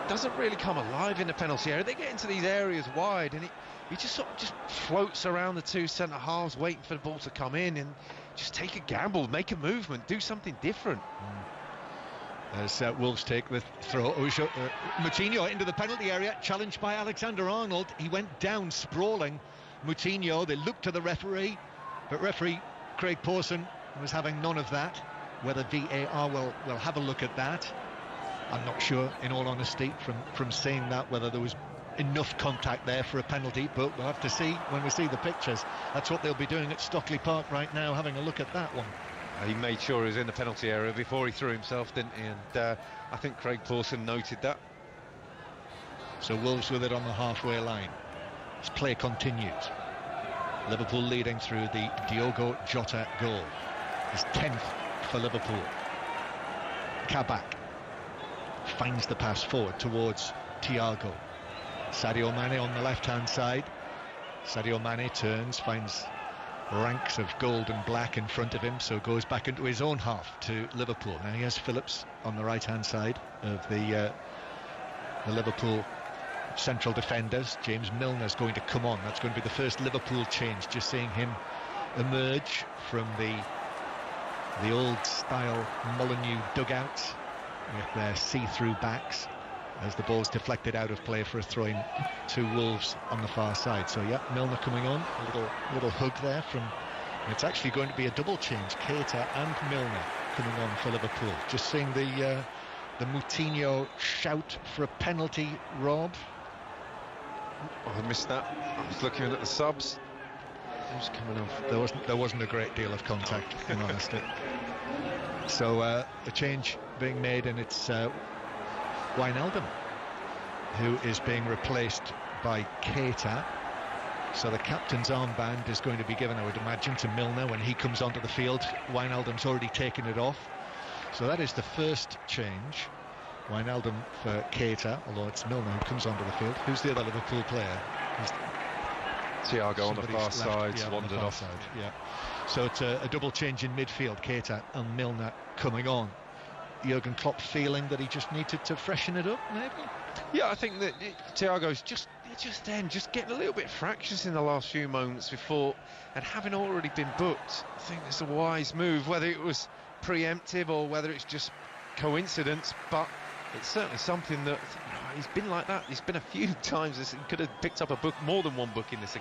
doesn't really come alive in the penalty area. They get into these areas wide, and he just sort of just floats around the two centre halves, waiting for the ball to come in, and just take a gamble, make a movement, do something different. As Wolves take the throw, Moutinho into the penalty area, challenged by Alexander-Arnold. He went down sprawling. Moutinho, they looked to the referee, but referee Craig Pawson was having none of that. Whether VAR will have a look at that, I'm not sure, in all honesty, from seeing that, whether there was enough contact there for a penalty, but we'll have to see when we see the pictures. That's what they'll be doing at Stockley Park right now, having a look at that one. He made sure he was in the penalty area before he threw himself, didn't he? And I think Craig Pawson noted that. So Wolves with it on the halfway line. As play continues. Liverpool leading through the Diogo Jota goal. His 10th for Liverpool. Kabak finds the pass forward towards Thiago. Sadio Mane on the left-hand side. Sadio Mane turns, finds ranks of gold and black in front of him, so goes back into his own half to Liverpool. Now he has Phillips on the right hand side of the Liverpool central defenders. James Milner's going to come on. That's going to be the first Liverpool change, just seeing him emerge from the old style Molineux dugouts with their see-through backs as the ball's deflected out of play for a throw-in to Wolves on the far side. So yeah, Milner coming on, a little hug there from, it's actually going to be a double change, Keita and Milner coming on for Liverpool. Just seeing the Moutinho shout for a penalty, Rob. Oh, I missed that. I was looking at the subs. Who's coming off? There wasn't a great deal of contact, in honesty. So a change being made, and it's Wijnaldum who is being replaced by Keita. So the captain's armband is going to be given, I would imagine, to Milner when he comes onto the field. Wijnaldum's already taken it off. So that is the first change. Wijnaldum for Keita, although it's Milner who comes onto the field. Who's the other Liverpool player? Thiago on the far side, yeah, wandered off. Side, yeah. So it's a double change in midfield, Keita and Milner coming on. Jurgen Klopp feeling that he just needed to freshen it up, maybe? Yeah, I think that Thiago's just getting a little bit fractious in the last few moments before, and having already been booked, I think it's a wise move, whether it was preemptive or whether it's just coincidence, but it's certainly something that he's been like that. He's been a few times. He could have picked up more than one booking this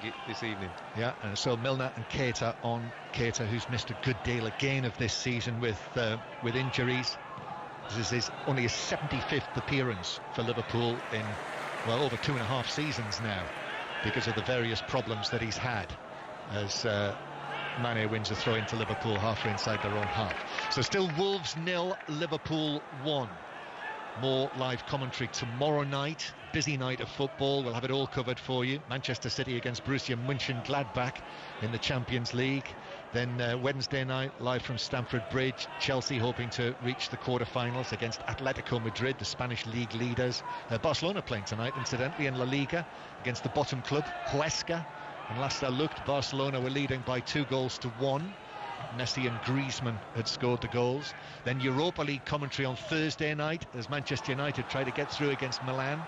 evening. Yeah, so Milner and Keita on. Keita, who's missed a good deal again of this season with injuries. This is only his 75th appearance for Liverpool in, well, over 2.5 seasons now, because of the various problems that he's had as Mane wins a throw into Liverpool halfway inside their own half. So still Wolves 0, Liverpool 1. More live commentary tomorrow night. Busy night of football. We'll have it all covered for you. Manchester City against Borussia Mönchengladbach in the Champions League. Then Wednesday night, live from Stamford Bridge, Chelsea hoping to reach the quarter-finals against Atletico Madrid, the Spanish league leaders. Barcelona playing tonight, incidentally, in La Liga against the bottom club, Huesca. And last I looked, Barcelona were leading by 2-1. Messi and Griezmann had scored the goals. Then Europa League commentary on Thursday night as Manchester United try to get through against Milan.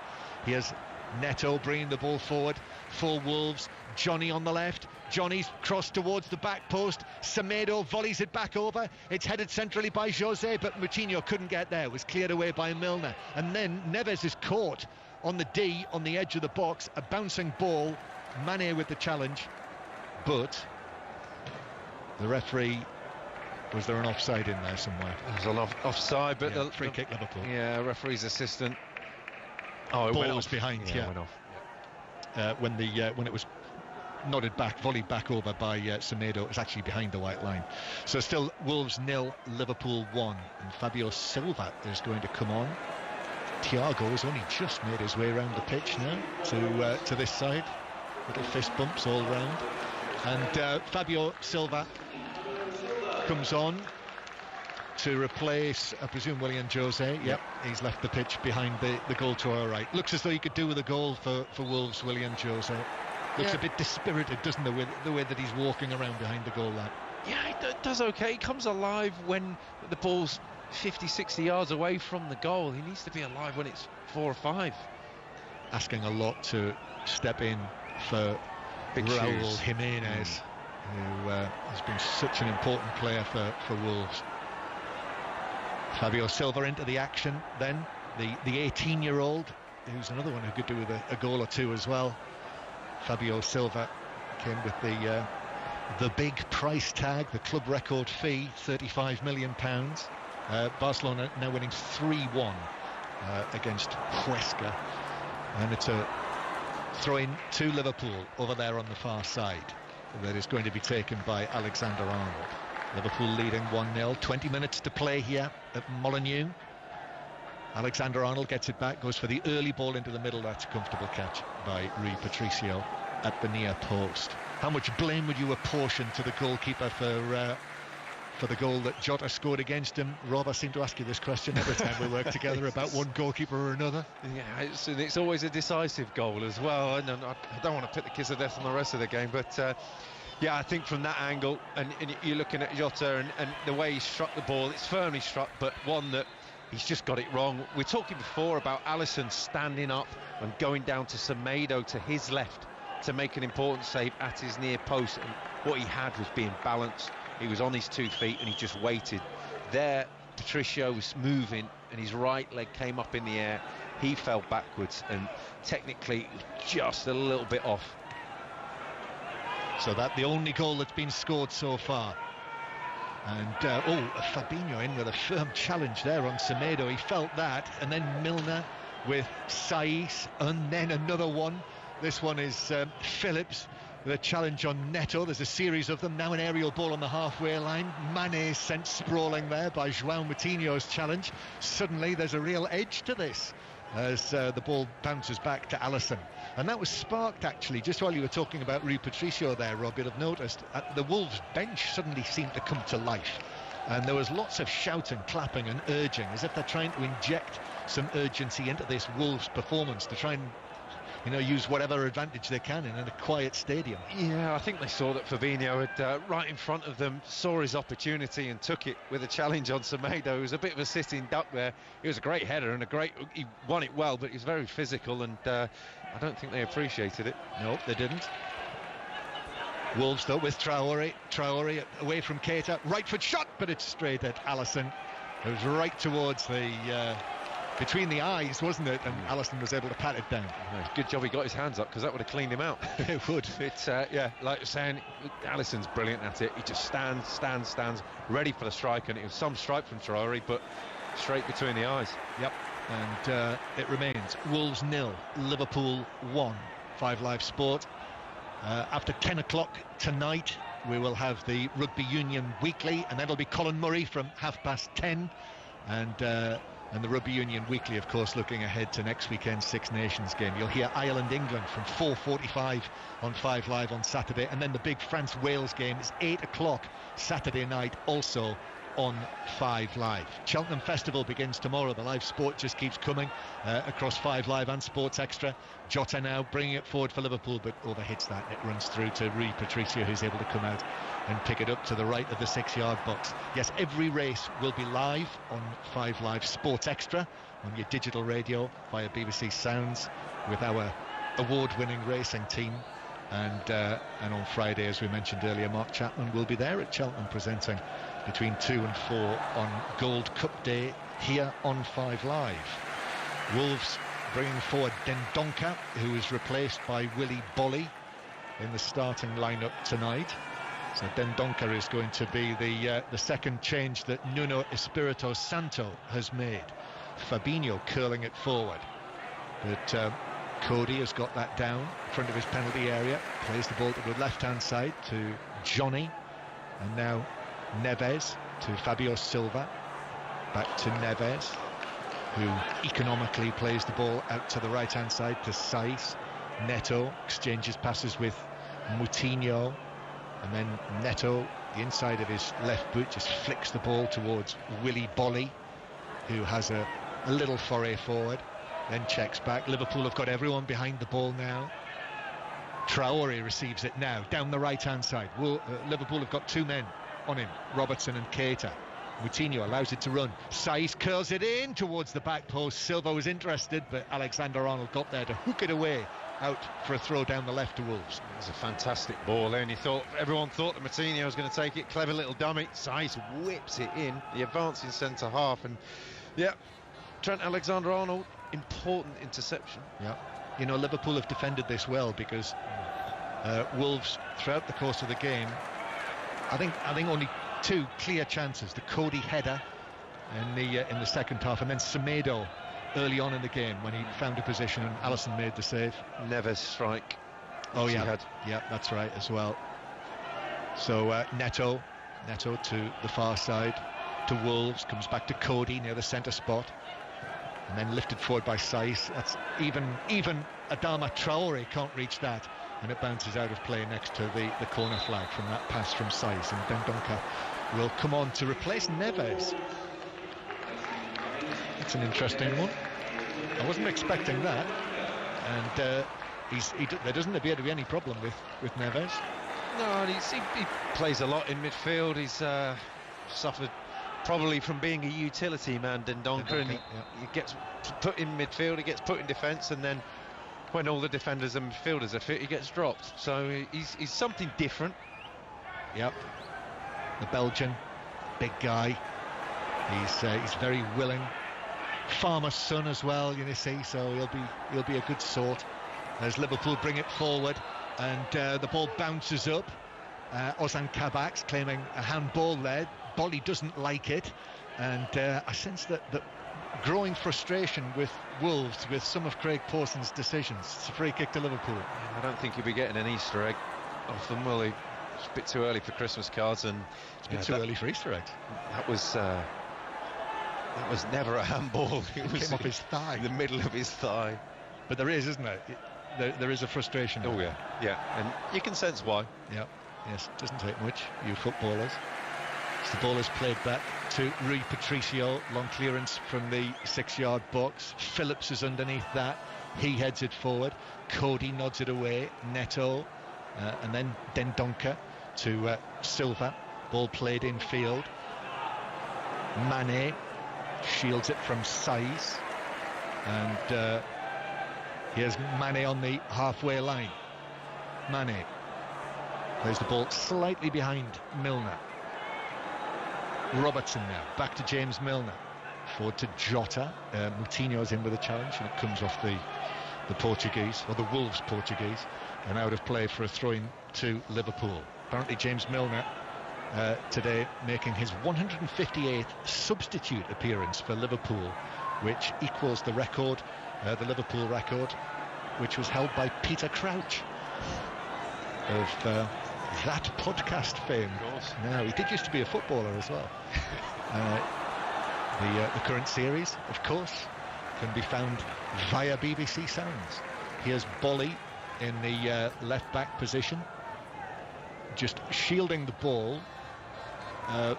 Here's Neto bringing the ball forward for Wolves. Johnny on the left. Johnny's crossed towards the back post. Semedo volleys it back over. It's headed centrally by Jose, but Moutinho couldn't get there. It was cleared away by Milner. And then Neves is caught on the D on the edge of the box. A bouncing ball. Mane with the challenge. But the referee, was there an offside in there somewhere? There's an offside, but yeah, free kick Liverpool. Yeah, referee's assistant. Oh, it ball was behind. Yeah, went off. When it was nodded back, volleyed back over by Semedo, it was actually behind the white line. So still Wolves 0, Liverpool 1, and Fabio Silva is going to come on. Thiago has only just made his way around the pitch now to this side. Little fist bumps all round. And Fabio Silva comes on to replace, I presume, Willian Jose. Yep, he's left the pitch behind the goal to our right. Looks as though he could do with a goal for Wolves, Willian Jose. Looks a bit dispirited, doesn't it, with the way that he's walking around behind the goal line. Yeah, he does okay. He comes alive when the ball's 50, 60 yards away from the goal. He needs to be alive when it's 4 or 5. Asking a lot to step in for Raúl Jiménez, who has been such an important player for Wolves. Fabio Silva into the action then, the 18-year-old, who's another one who could do with a goal or two as well. Fabio Silva came with the big price tag, the club record fee, £35 million. Barcelona now winning 3-1 against Huesca, and it's a throw-in to Liverpool over there on the far side that is going to be taken by Alexander-Arnold. Liverpool leading 1-0, 20 minutes to play here at Molineux. Alexander-Arnold gets it back, goes for the early ball into the middle. That's a comfortable catch by Rui Patricio at the near post. How much blame would you apportion to the goalkeeper for the goal that Jota scored against him? Rob, I seem to ask you this question every time we work together about one goalkeeper or another. Yeah, it's always a decisive goal as well, and I don't want to put the kiss of death on the rest of the game, but Yeah, I think from that angle, and you're looking at Jota and the way he struck the ball, it's firmly struck, but one that he's just got it wrong. We're talking before about Alisson standing up and going down to Semedo to his left to make an important save at his near post, and what he had was being balanced. He was on his 2 feet and he just waited. There, Patricio was moving and his right leg came up in the air. He fell backwards and technically just a little bit off. So that's the only goal that's been scored so far. And Fabinho in with a firm challenge there on Semedo. He felt that, and then Milner with Saiz, and then another one. This one is Phillips with a challenge on Neto. There's a series of them. Now an aerial ball on the halfway line. Mane sent sprawling there by João Moutinho's challenge. Suddenly there's a real edge to this as the ball bounces back to Alisson. And that was sparked, actually, just while you were talking about Rui Patricio there, Rob. You'd have noticed the Wolves bench suddenly seemed to come to life. And there was lots of shouting, clapping and urging, as if they're trying to inject some urgency into this Wolves performance to try and use whatever advantage they can in a quiet stadium. Yeah, I think they saw that Fabinho had right in front of them, saw his opportunity and took it with a challenge on Semedo. It was a bit of a sitting duck there. It was a great header and he won it well, but he was very physical, and I don't think they appreciated it. No, they didn't. Wolves though with Traore away from Keita, right foot shot, but it's straight at Alisson. It was right towards the between the eyes, wasn't it? And Alisson was able to pat it down. Good job he got his hands up, because that would have cleaned him out. It would. It's like you're saying, Alisson's brilliant at it. He just stands, ready for the strike, and it was some strike from Traore, but straight between the eyes. Yep. And it remains Wolves 0, Liverpool 1. 5 Live Sport. After 10 o'clock tonight, we will have the Rugby Union Weekly, and that'll be Colin Murray from 10:30, and the Rugby Union Weekly, of course, looking ahead to next weekend's Six Nations game. You'll hear Ireland-England from 4:45 on 5 Live on Saturday, and then the big France-Wales game is 8 o'clock Saturday night, also on 5 Live. Cheltenham Festival begins tomorrow. The live sport just keeps coming across 5 Live and Sports Extra. Jota now bringing it forward for Liverpool, but overhits that. It runs through to Rui Patricio, who's able to come out and pick it up to the right of the 6-yard box. Yes, every race will be live on 5 Live Sports Extra on your digital radio via BBC Sounds with our award-winning racing team. And on Friday, as we mentioned earlier, Mark Chapman will be there at Cheltenham presenting between 2 and 4 on Gold Cup Day here on 5 Live. Wolves bringing forward Dendoncker, who is replaced by Willy Bolly in the starting lineup tonight. So Dendoncker is going to be the second change that Nuno Espirito Santo has made. Fabinho curling it forward, but Cody has got that down in front of his penalty area, plays the ball to the left-hand side to Johnny, and now Neves to Fabio Silva, back to Neves, who economically plays the ball out to the right-hand side to Saiz. Neto exchanges passes with Moutinho, and then Neto, the inside of his left boot, just flicks the ball towards Willy Bolly, who has a little foray forward, then checks back. Liverpool have got everyone behind the ball now. Traore receives it now down the right-hand side. Liverpool have got 2 men on him, Robertson and Keita. Moutinho allows it to run. Saiz curls it in towards the back post. Silva was interested, but Alexander-Arnold got there to hook it away out for a throw down the left to Wolves. It was a fantastic ball there, and everyone thought that Moutinho was going to take it. Clever little dummy. Saiz whips it in, the advancing centre half, and Trent Alexander-Arnold, important interception. Yeah, Liverpool have defended this well, because Wolves throughout the course of the game, I think only 2 clear chances. The Cody header in the second half, and then Semedo early on in the game when he found a position and Alisson made the save. Neves strike. Oh yeah, that's right as well. So Neto to the far side to Wolves, comes back to Cody near the centre spot, and then lifted forward by Saiz. That's even Adama Traore can't reach that, and it bounces out of play next to the corner flag from that pass from Saiz, and Dendoncker will come on to replace Neves. It's an interesting one. I wasn't expecting that, and there doesn't appear to be any problem with Neves. No, he plays a lot in midfield. He's suffered probably from being a utility man, Dendoncker, and he gets put in midfield, he gets put in defence, and then when all the defenders and midfielders are fit, he gets dropped. So he's something different. Yep. The Belgian, big guy. He's very willing. Farmer's son as well, you see, so he'll be a good sort. As Liverpool bring it forward, and the ball bounces up. Ozan Kabak's claiming a handball there. Bolly doesn't like it, and I sense that growing frustration with Wolves with some of Craig Pawson's decisions. It's a free kick to Liverpool. I don't think he'll be getting an Easter egg off them, will he? It's a bit too early for Christmas cards, and it's a bit too early for Easter eggs. That was never a handball. It came off his thigh, the middle of his thigh. But there is, isn't it? There is a frustration. Oh yeah, and you can sense why. Yeah, yes, it doesn't take much, you footballers. As the ball is played back to Rui Patricio, long clearance from the 6-yard box. Phillips is underneath that. He heads it forward. Cody nods it away. Neto, and then Dendoncker to Silva. Ball played in field. Mane shields it from size, and here's Mane on the halfway line. Mane plays the ball slightly behind Milner. Robertson now back to James Milner, forward to Jota. Moutinho's in with a challenge, and it comes off the Portuguese, or the Wolves Portuguese, and out of play for a throw-in to Liverpool. Apparently James Milner today making his 158th substitute appearance for Liverpool, which equals the record, the Liverpool record, which was held by Peter Crouch of that podcast fame. Now, he did used to be a footballer as well. The current series, of course, can be found via BBC Sounds. Here's Bolly in the left-back position, just shielding the ball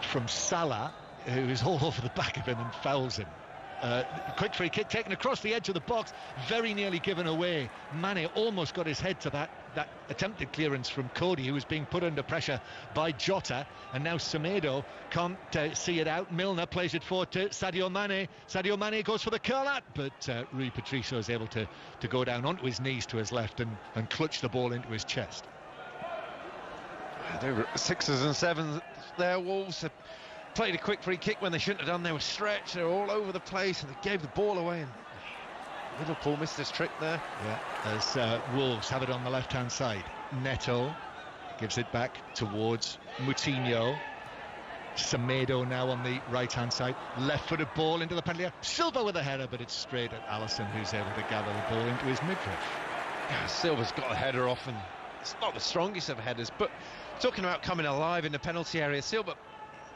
from Salah, who is all over the back of him and fouls him. Quick free kick taken across the edge of the box, very nearly given away. Mane almost got his head to that attempted clearance from Cody, who was being put under pressure by Jota, and now Semedo can't see it out. Milner plays it forward to Sadio Mane. Sadio Mane goes for the curler, but Rui Patricio is able to go down onto his knees to his left and clutch the ball into his chest. They were 6s and 7s there. Wolves have played a quick free kick when they shouldn't have done. They were stretched, they were all over the place, and they gave the ball away, and Liverpool missed this trick there. Yeah, as Wolves have it on the left-hand side. Neto gives it back towards Moutinho. Semedo now on the right-hand side. Left-footed ball into the penalty area. Silva with a header, but it's straight at Alisson, who's able to gather the ball into his midriff. Yeah, Silva's got a header off, and it's not the strongest of headers, but talking about coming alive in the penalty area, Silva,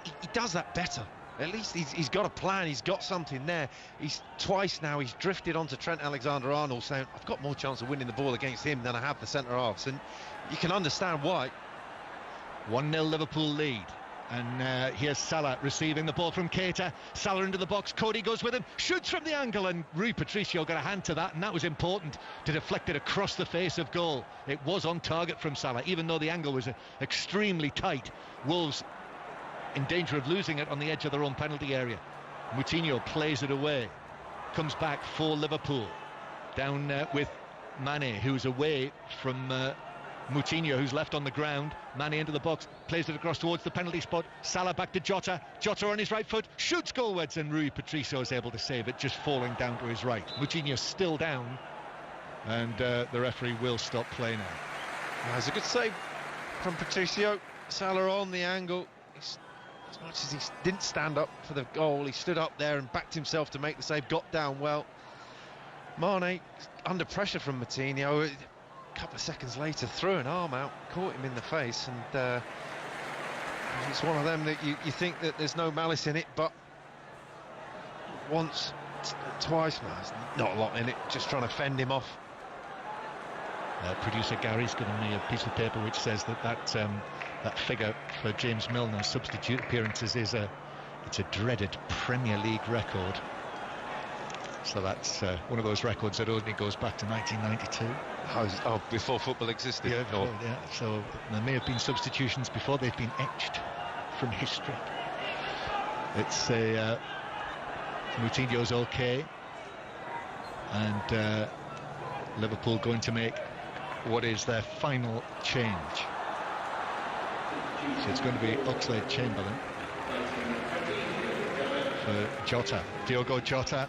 he does that better. At least he's got a plan, he's got something there. He's twice now, he's drifted onto Trent Alexander-Arnold, saying, I've got more chance of winning the ball against him than I have the centre-halves, and you can understand why. 1-0 Liverpool lead. And here's Salah receiving the ball from Keita. Salah into the box, Cody goes with him, shoots from the angle, and Rui Patricio got a hand to that, and that was important to deflect it across the face of goal. It was on target from Salah, even though the angle was extremely tight. Wolves in danger of losing it on the edge of their own penalty area. Moutinho plays it away, comes back for Liverpool, down with Mane, who's away from Moutinho, who's left on the ground. Mane into the box, plays it across towards the penalty spot. Salah back to Jota. Jota on his right foot, shoots goalwards, and Rui Patricio is able to save it, just falling down to his right. Moutinho still down, and the referee will stop play now. That's a good save from Patricio. Salah on the angle. As much as he didn't stand up for the goal, he stood up there and backed himself to make the save, got down well. Mane, under pressure from Moutinho, a couple of seconds later, threw an arm out, caught him in the face, and it's one of them that you think that there's no malice in it, but once, twice, well, there's not a lot in it, just trying to fend him off. Producer Gary's given me a piece of paper which says that figure for James Milner's substitute appearances it's a dreaded Premier League record. So that's one of those records that only goes back to 1992. Oh, before football existed. Yeah, so there may have been substitutions before they've been etched from history. It's Moutinho's okay, and Liverpool going to make what is their final change. So it's going to be Oxlade-Chamberlain for Jota, Diogo Jota,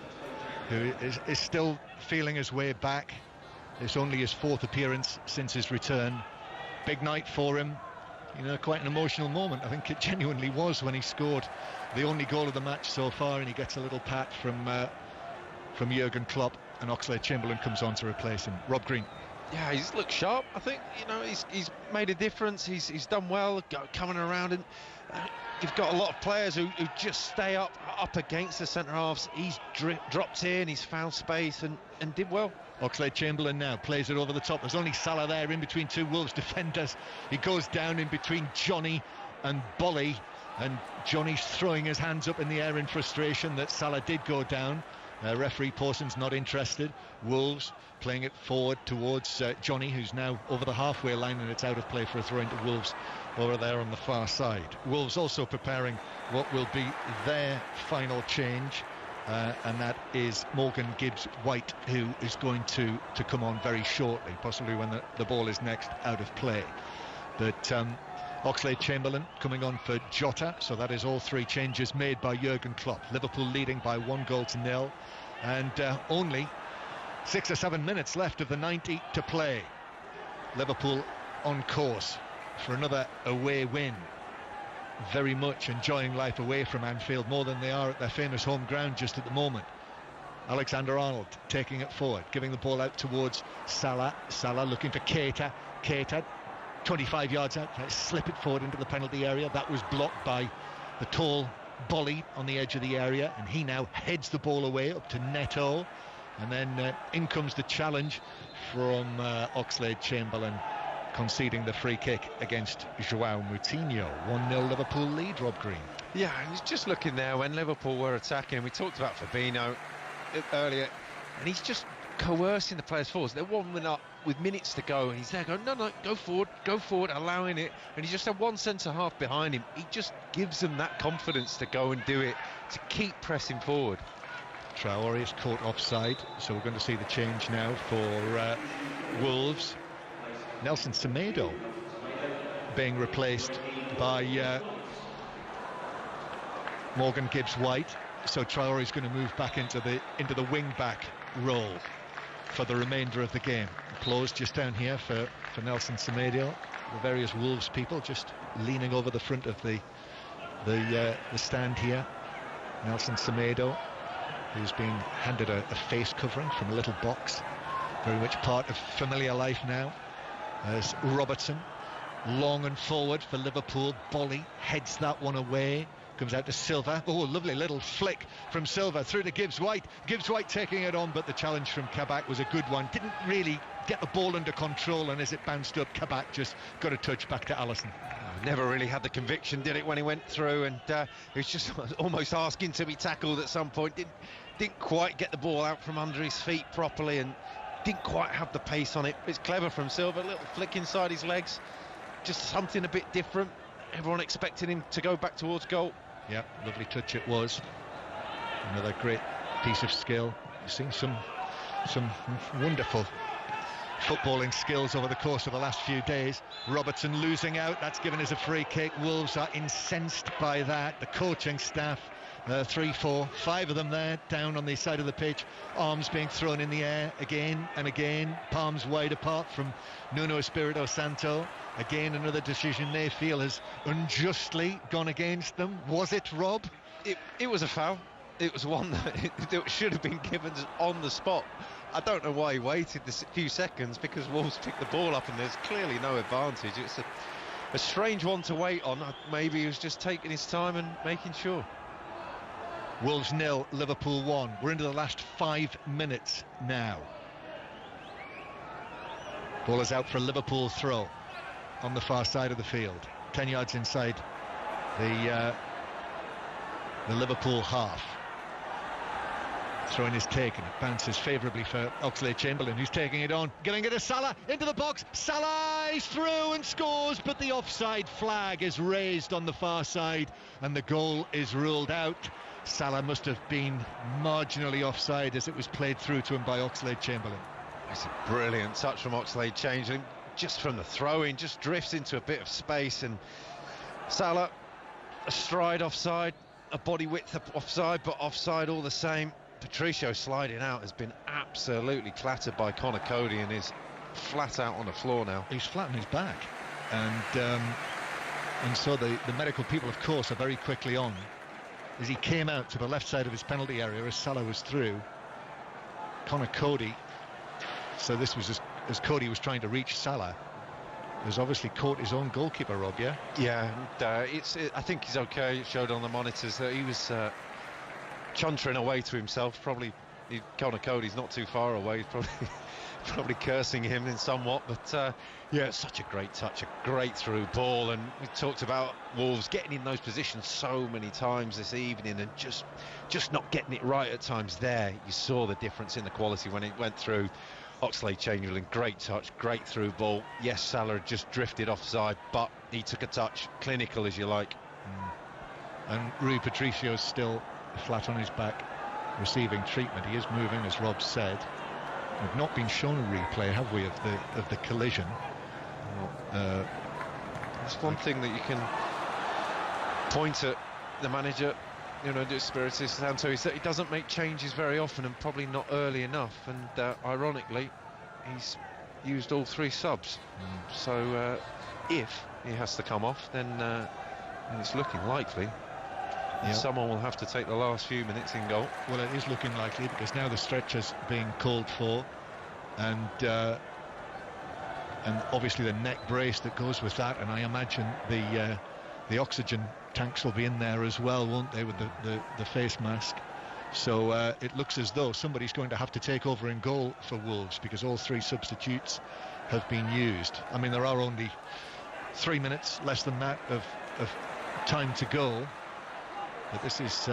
who is still feeling his way back. It's only his 4th appearance since his return. Big night for him, quite an emotional moment. I think it genuinely was when he scored the only goal of the match so far, and he gets a little pat from Jurgen Klopp, and Oxlade-Chamberlain comes on to replace him. Rob Green. Yeah, he's looked sharp. I think he's made a difference. He's done well coming around, and you've got a lot of players who just stay up against the centre halves. He's dropped in, he's found space and did well. Oxlade-Chamberlain now plays it over the top. There's only Salah there in between two Wolves defenders. He goes down in between Johnny and Bolly, and Johnny's throwing his hands up in the air in frustration that Salah did go down. Referee Pawson's not interested. Wolves playing it forward towards Johnny, who's now over the halfway line, and it's out of play for a throw into Wolves over there on the far side. Wolves also preparing what will be their final change, and that is Morgan Gibbs-White, who is going to come on very shortly, possibly when the ball is next out of play. But Oxlade-Chamberlain coming on for Jota, so that is all 3 changes made by Jurgen Klopp. Liverpool leading by 1-0, and only 6 or 7 minutes left of the 90 to play. Liverpool on course for another away win, very much enjoying life away from Anfield more than they are at their famous home ground just at the moment. Alexander-Arnold taking it forward, giving the ball out towards Salah. Salah looking for Keita. 25 yards out, slip it forward into the penalty area. That was blocked by the tall Bolly on the edge of the area, and he now heads the ball away up to Neto, and then in comes the challenge from Oxlade-Chamberlain, conceding the free kick against João Moutinho. 1-0 Liverpool lead, Rob Green. Yeah, I was just looking there when Liverpool were attacking. We talked about Fabinho earlier, and he's just coercing the players forward. They're warming up with minutes to go, and he's there going, no, go forward, allowing it. And he just had one centre half behind him. He just gives them that confidence to go and do it, to keep pressing forward. Traore is caught offside, so we're going to see the change now for Wolves. Nelson Semedo being replaced by Morgan Gibbs-White, so Traore is going to move back into the wing-back role for the remainder of the game. Applause just down here for Nelson Semedo. The various Wolves people just leaning over the front of the stand here. Nelson Semedo, who's been handed a face covering from a little box, very much part of familiar life now. As Robertson, long and forward for Liverpool. Bolly heads that one away. Comes out to Silva. Oh, lovely little flick from Silva through to Gibbs-White. Gibbs-White taking it on, but the challenge from Kabak was a good one. Didn't really get the ball under control, and as it bounced up, Kabak just got a touch back to Alisson. Never really had the conviction, did it, when he went through, and he was just almost asking to be tackled at some point. Didn't quite get the ball out from under his feet properly, and didn't quite have the pace on it. It's clever from Silva, a little flick inside his legs, just something a bit different. Everyone expecting him to go back towards goal. Yeah, lovely touch it was. Another great piece of skill. You've seen some wonderful footballing skills over the course of the last few days. Robertson losing out, that's given us a free kick. Wolves are incensed by that. The coaching staff, 3, 4, 5 of them there down on the side of the pitch, arms being thrown in the air again and again, palms wide apart from Nuno Espirito Santo. Again, another decision they feel has unjustly gone against them. Was it, Rob? It was a foul. It was one that should have been given on the spot. I don't know why he waited a few seconds, because Wolves picked the ball up and there's clearly no advantage. It's a strange one to wait on. Maybe he was just taking his time and making sure. Wolves 0, Liverpool 1. We're into the last 5 minutes now. Ball is out for a Liverpool throw on the far side of the field, 10 yards inside the Liverpool half. Throwing is taken. It bounces favourably for Oxlade-Chamberlain, who's taking it on. Getting it to Salah, into the box. Salah is through and scores, but the offside flag is raised on the far side and the goal is ruled out. Salah must have been marginally offside as it was played through to him by Oxlade-Chamberlain. It's a brilliant touch from Oxlade-Chamberlain. Just from the throw-in, just drifts into a bit of space, and Salah, a stride offside, a body width offside, but offside all the same. Patricio sliding out has been absolutely clattered by Conor Cody and is flat out on the floor now. He's flat on his back, and so the medical people, of course, are very quickly on as he came out to the left side of his penalty area as Salah was through. Conor Cody, so this was as Cody was trying to reach Salah, has obviously caught his own goalkeeper, Rob. Yeah, and I think he's okay. It showed on the monitors that he was chuntering away to himself. Probably Conor Cody's not too far away. He's probably cursing him in somewhat, but yeah, such a great touch, a great through ball. And we talked about Wolves getting in those positions so many times this evening and just not getting it right at times. There you saw the difference in the quality when it went through. Oxlade-Chamberlain, great touch, great through ball. Yes, Salah had just drifted offside, but he took a touch, clinical as you like. And Rui Patricio's still flat on his back, receiving treatment. He is moving, as Rob said. We've not been shown a replay, have we, of the collision? It's one thing that you can point at the manager, Espirito Santo, is that he doesn't make changes very often and probably not early enough. And ironically, he's used all 3 subs. So if he has to come off, then it's looking likely. Yep. Someone will have to take the last few minutes in goal. Well, it is looking likely because now the stretcher's being called for, and obviously the neck brace that goes with that, and I imagine the oxygen tanks will be in there as well, won't they, with the face mask. So it looks as though somebody's going to have to take over in goal for Wolves because all 3 substitutes have been used. I mean, there are only 3 minutes, less than that, of time to go. But this is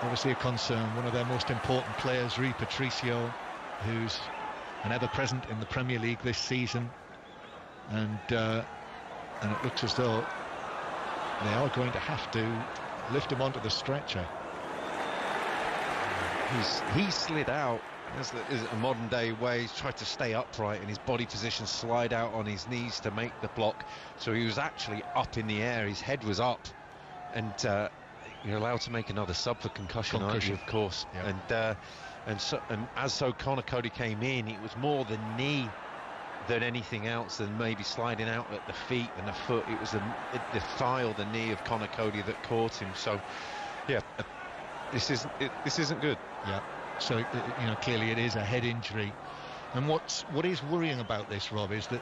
obviously a concern. One of their most important players, Rui Patricio, who's an ever-present in the Premier League this season, and it looks as though they are going to have to lift him onto the stretcher. He slid out as a modern-day way. He's tried to stay upright in his body position, slide out on his knees to make the block. So he was actually up in the air. His head was up, and you're allowed to make another sub for concussion, aren't you? Of course. Yeah. And as Conor Cody came in, it was more the knee than anything else, than maybe sliding out at the feet and the foot. It was the thigh or the knee of Conor Cody that caught him. So, yeah, this isn't good. Yeah. So clearly it is a head injury. And what is worrying about this, Rob, is that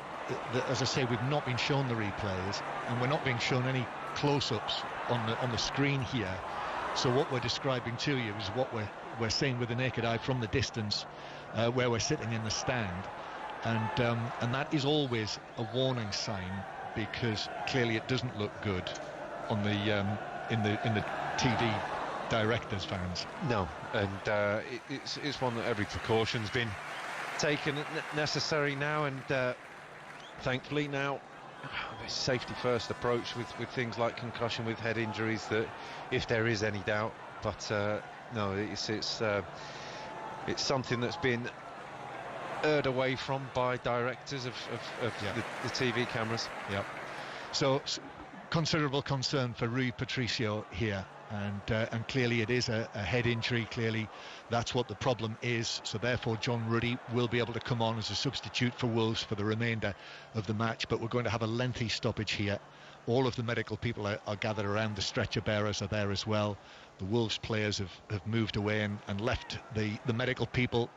as I say, we've not been shown the replays, and we're not being shown any close-ups on the screen here. So what we're describing to you is what we're seeing with the naked eye from the distance, where we're sitting in the stand, and that is always a warning sign, because clearly it doesn't look good on the in the TV director's fans. No, and it's one that every precaution's been taken necessary now, and thankfully now this safety first approach with things like concussion, with head injuries, that if there is any doubt, but no, it's something that's been erred away from by directors of the TV cameras. Yep. So considerable concern for Rui Patricio here, and clearly it is a head injury. Clearly that's what the problem is. So therefore John Ruddy will be able to come on as a substitute for Wolves for the remainder of the match, but we're going to have a lengthy stoppage here. All of the medical people are gathered around. The stretcher bearers are there as well. The Wolves players have moved away and left the medical people.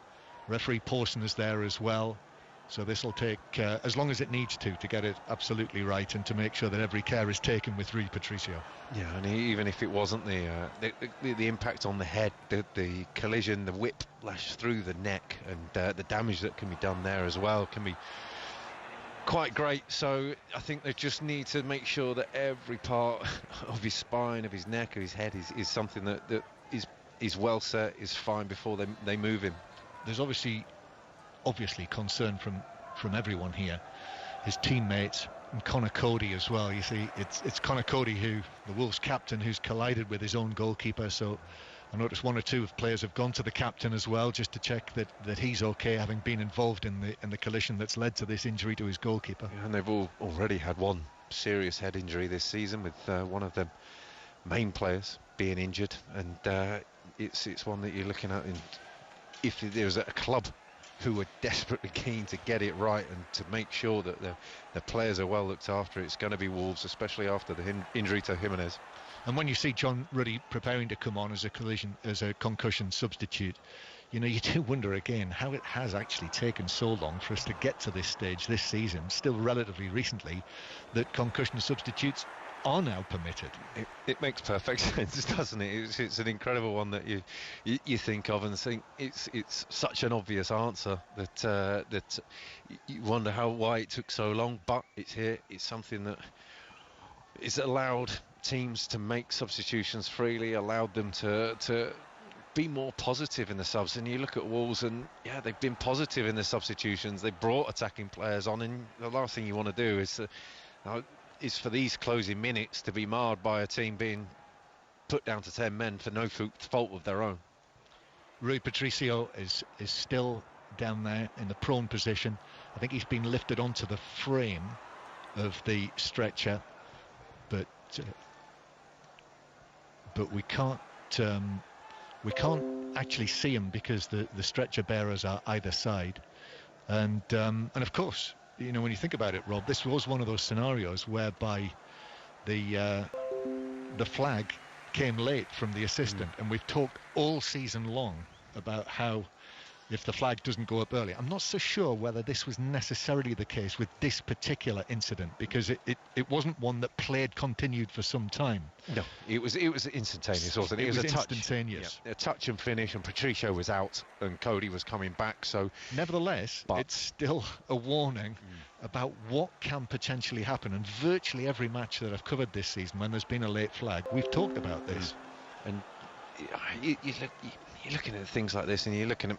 Referee Pawson is there as well. So this will take as long as it needs to get it absolutely right, and to make sure that every care is taken with Rui Patricio. Yeah, and even if it wasn't the impact on the head, the collision, the whiplash through the neck, and the damage that can be done there as well can be quite great. So I think they just need to make sure that every part of his spine, of his neck, of his head is something that is is well set, is fine before they move him. There's obviously concern from everyone here, his teammates, and Conor Cody as well. You see, it's Conor Cody, the Wolves captain, who's collided with his own goalkeeper. So I noticed one or two of players have gone to the captain as well, just to check that he's okay, having been involved in the collision that's led to this injury to his goalkeeper. Yeah, and they've already had one serious head injury this season, with one of the main players being injured, and it's one that you're looking at. And if there's a club who are desperately keen to get it right and to make sure that the players are well looked after, it's going to be Wolves, especially after the injury to Jimenez. And when you see John Ruddy preparing to come on as a concussion substitute, you do wonder again how it has actually taken so long for us to get to this stage this season, still relatively recently, that concussion substitutes are now permitted. It makes perfect sense, doesn't it? It's an incredible one that you think of and think it's such an obvious answer that you wonder why it took so long, but it's here. It's something that is allowed teams to make substitutions freely, allowed them to be more positive in the subs. And you look at Wolves, and yeah, they've been positive in the substitutions. They brought attacking players on, and the last thing you want to do is for these closing minutes to be marred by a team being put down to 10 men for no fault of their own. Rui Patricio is still down there in the prone position. I think he's been lifted onto the frame of the stretcher, but we can't actually see him because the stretcher bearers are either side, and of course, when you think about it, Rob, this was one of those scenarios whereby the flag came late from the assistant, and we've talked all season long about how if the flag doesn't go up early. I'm not so sure whether this was necessarily the case with this particular incident, because it wasn't one that continued for some time. No, it was instantaneous, wasn't it? It was a touch, instantaneous. a touch and finish, and Patricio was out and Cody was coming back. So nevertheless, it's still a warning about what can potentially happen. And virtually every match that I've covered this season, when there's been a late flag, we've talked about this. And you're looking at things like this, and you're looking at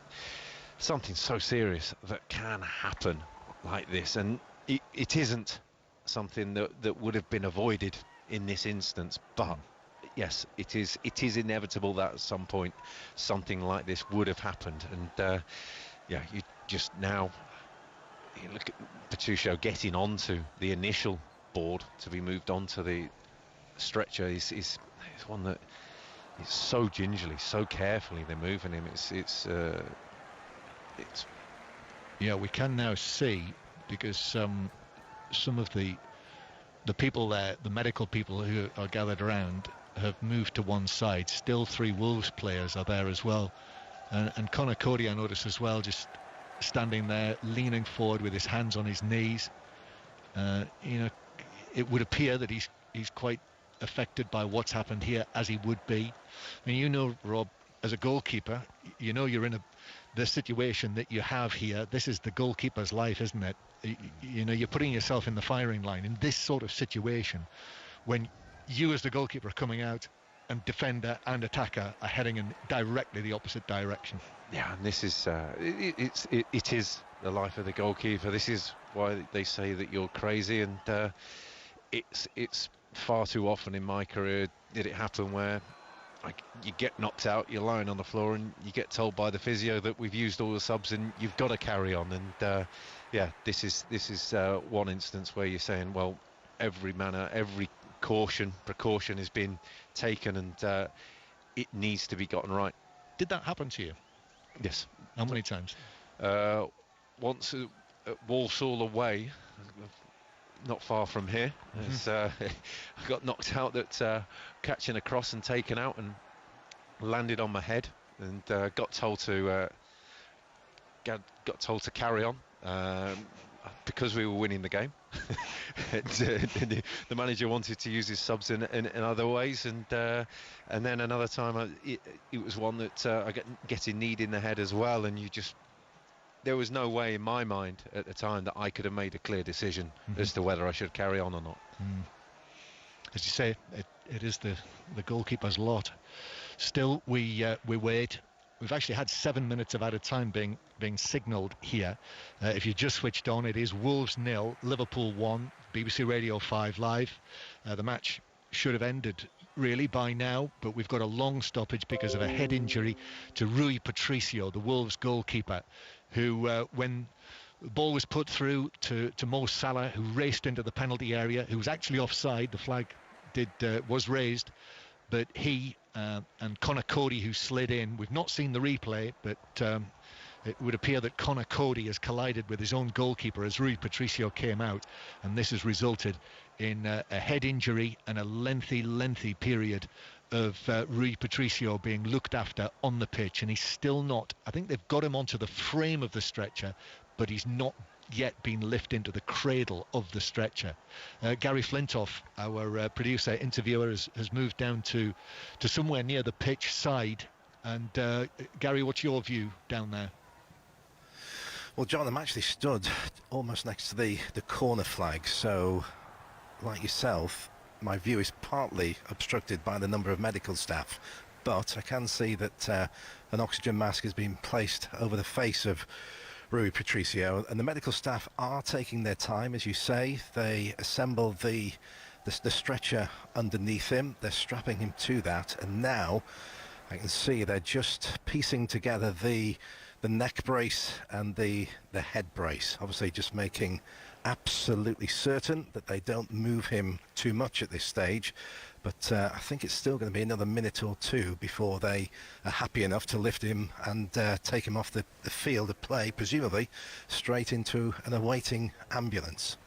something so serious that can happen like this, and it isn't something that would have been avoided in this instance, but yes, it is inevitable that at some point something like this would have happened. And you just now you look at Patricio getting onto the initial board to be moved onto the stretcher is one that it's so gingerly, so carefully they're moving him. It's yeah, we can now see, because some of the people there, the medical people who are gathered around, have moved to one side. Still 3 Wolves players are there as well, and Conor Cody, I notice as well, just standing there leaning forward with his hands on his knees. It would appear that he's quite affected by what's happened here, as he would be. I mean, Rob, as a goalkeeper, you're in the situation that you have here. This is the goalkeeper's life, isn't it? You're putting yourself in the firing line in this sort of situation, when you as the goalkeeper are coming out and defender and attacker are heading in directly the opposite direction. Yeah, and this is it is the life of the goalkeeper. This is why they say that you're crazy, and it's far too often in my career did it happen where you get knocked out, you're lying on the floor, and you get told by the physio that we've used all the subs and you've got to carry on. And yeah, this is one instance where you're saying, well, every precaution has been taken, and it needs to be gotten right. Did that happen to you? Yes. How many times? Once at Walsall away, not far from here. I got knocked out at catching a cross and taken out, and landed on my head, and got told to carry on because we were winning the game. And, the manager wanted to use his subs in other ways, and then another time it was one that I getting kneed in the head as well, and there was no way in my mind at the time that I could have made a clear decision as to whether I should carry on or not. As you say, it is the goalkeeper's lot. Still, we wait. We've actually had 7 minutes of added time being signalled here. If you just switched on, it is Wolves 0, Liverpool 1, BBC Radio 5 live. The match should have ended really by now, but we've got a long stoppage because of a head injury to Rui Patricio, the Wolves goalkeeper, who when the ball was put through to Mo Salah, who raced into the penalty area, who was actually offside. The flag was raised, but he and Connor Cody, who slid in, we've not seen the replay, but it would appear that Connor Cody has collided with his own goalkeeper as Rui Patricio came out, and this has resulted in a head injury and a lengthy period of Rui Patricio being looked after on the pitch, and he's still not, I think they've got him onto the frame of the stretcher, but he's not yet been lifted into the cradle of the stretcher. Gary Flintoff, our producer, interviewer, has moved down to somewhere near the pitch side. And Gary, what's your view down there? Well, John, I'm actually stood almost next to the corner flag, so like yourself, my view is partly obstructed by the number of medical staff, but I can see that an oxygen mask has been placed over the face of Rui Patricio, and the medical staff are taking their time, as you say. They assemble the stretcher underneath him, they're strapping him to that, and now I can see they're just piecing together the neck brace and the head brace, obviously just making absolutely certain that they don't move him too much at this stage. But I think it's still going to be another minute or two before they are happy enough to lift him and take him off the field of play, presumably straight into an awaiting ambulance.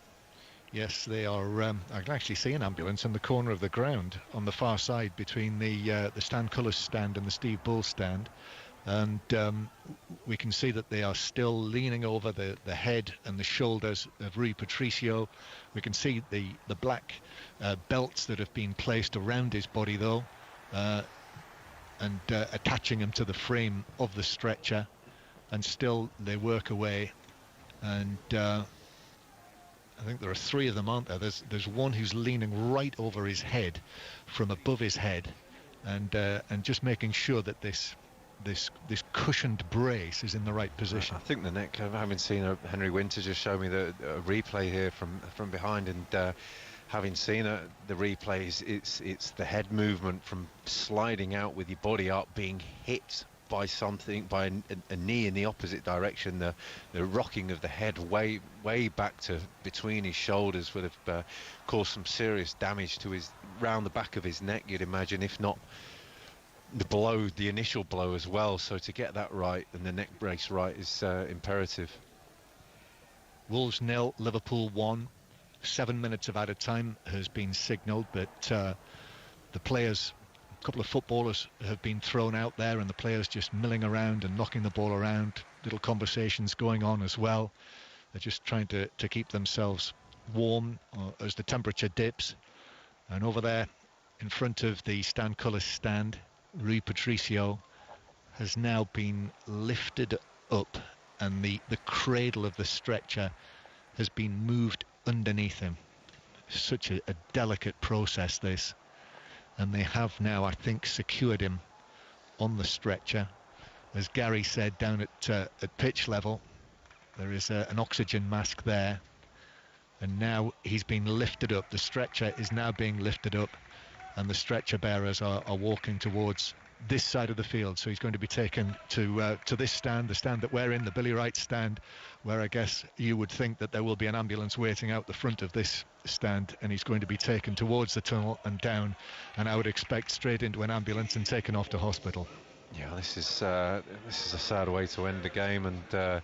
Yes, they are. I can actually see an ambulance in the corner of the ground on the far side between the Stan Cullis stand and the Steve Bull stand. And we can see that they are still leaning over the head and the shoulders of Rui Patricio. We can see the black belts that have been placed around his body, though, and attaching him to the frame of the stretcher. And still they work away. And I think there are three of them, aren't there? There's one who's leaning right over his head, from above his head, and just making sure that this cushioned brace is in the right position. I think the neck, having seen Henry Winter just show me a replay here from behind, and having seen the replays, it's the head movement from sliding out with your body up, being hit by something, by a knee in the opposite direction, the rocking of the head way back to between his shoulders would have caused some serious damage to round the back of his neck, you'd imagine, if not the initial blow as well. So to get that right and the neck brace right is imperative. Wolves 0, Liverpool 1. 7 minutes of added time has been signalled, but the players, a couple of footballers have been thrown out there, and the players just milling around and knocking the ball around. Little conversations going on as well. They're just trying to keep themselves warm as the temperature dips. And over there in front of the Stan Cullis stand, Rui Patricio has now been lifted up, and the cradle of the stretcher has been moved underneath him. Such a delicate process, this. And they have now, I think, secured him on the stretcher. As Gary said, down at pitch level, there is an oxygen mask there. And now he's been lifted up. The stretcher is now being lifted up, and the stretcher bearers are walking towards this side of the field. So he's going to be taken to this stand, the stand that we're in, the Billy Wright stand, where I guess you would think that there will be an ambulance waiting out the front of this stand, and he's going to be taken towards the tunnel and down, and I would expect straight into an ambulance and taken off to hospital. Yeah, this is a sad way to end the game, and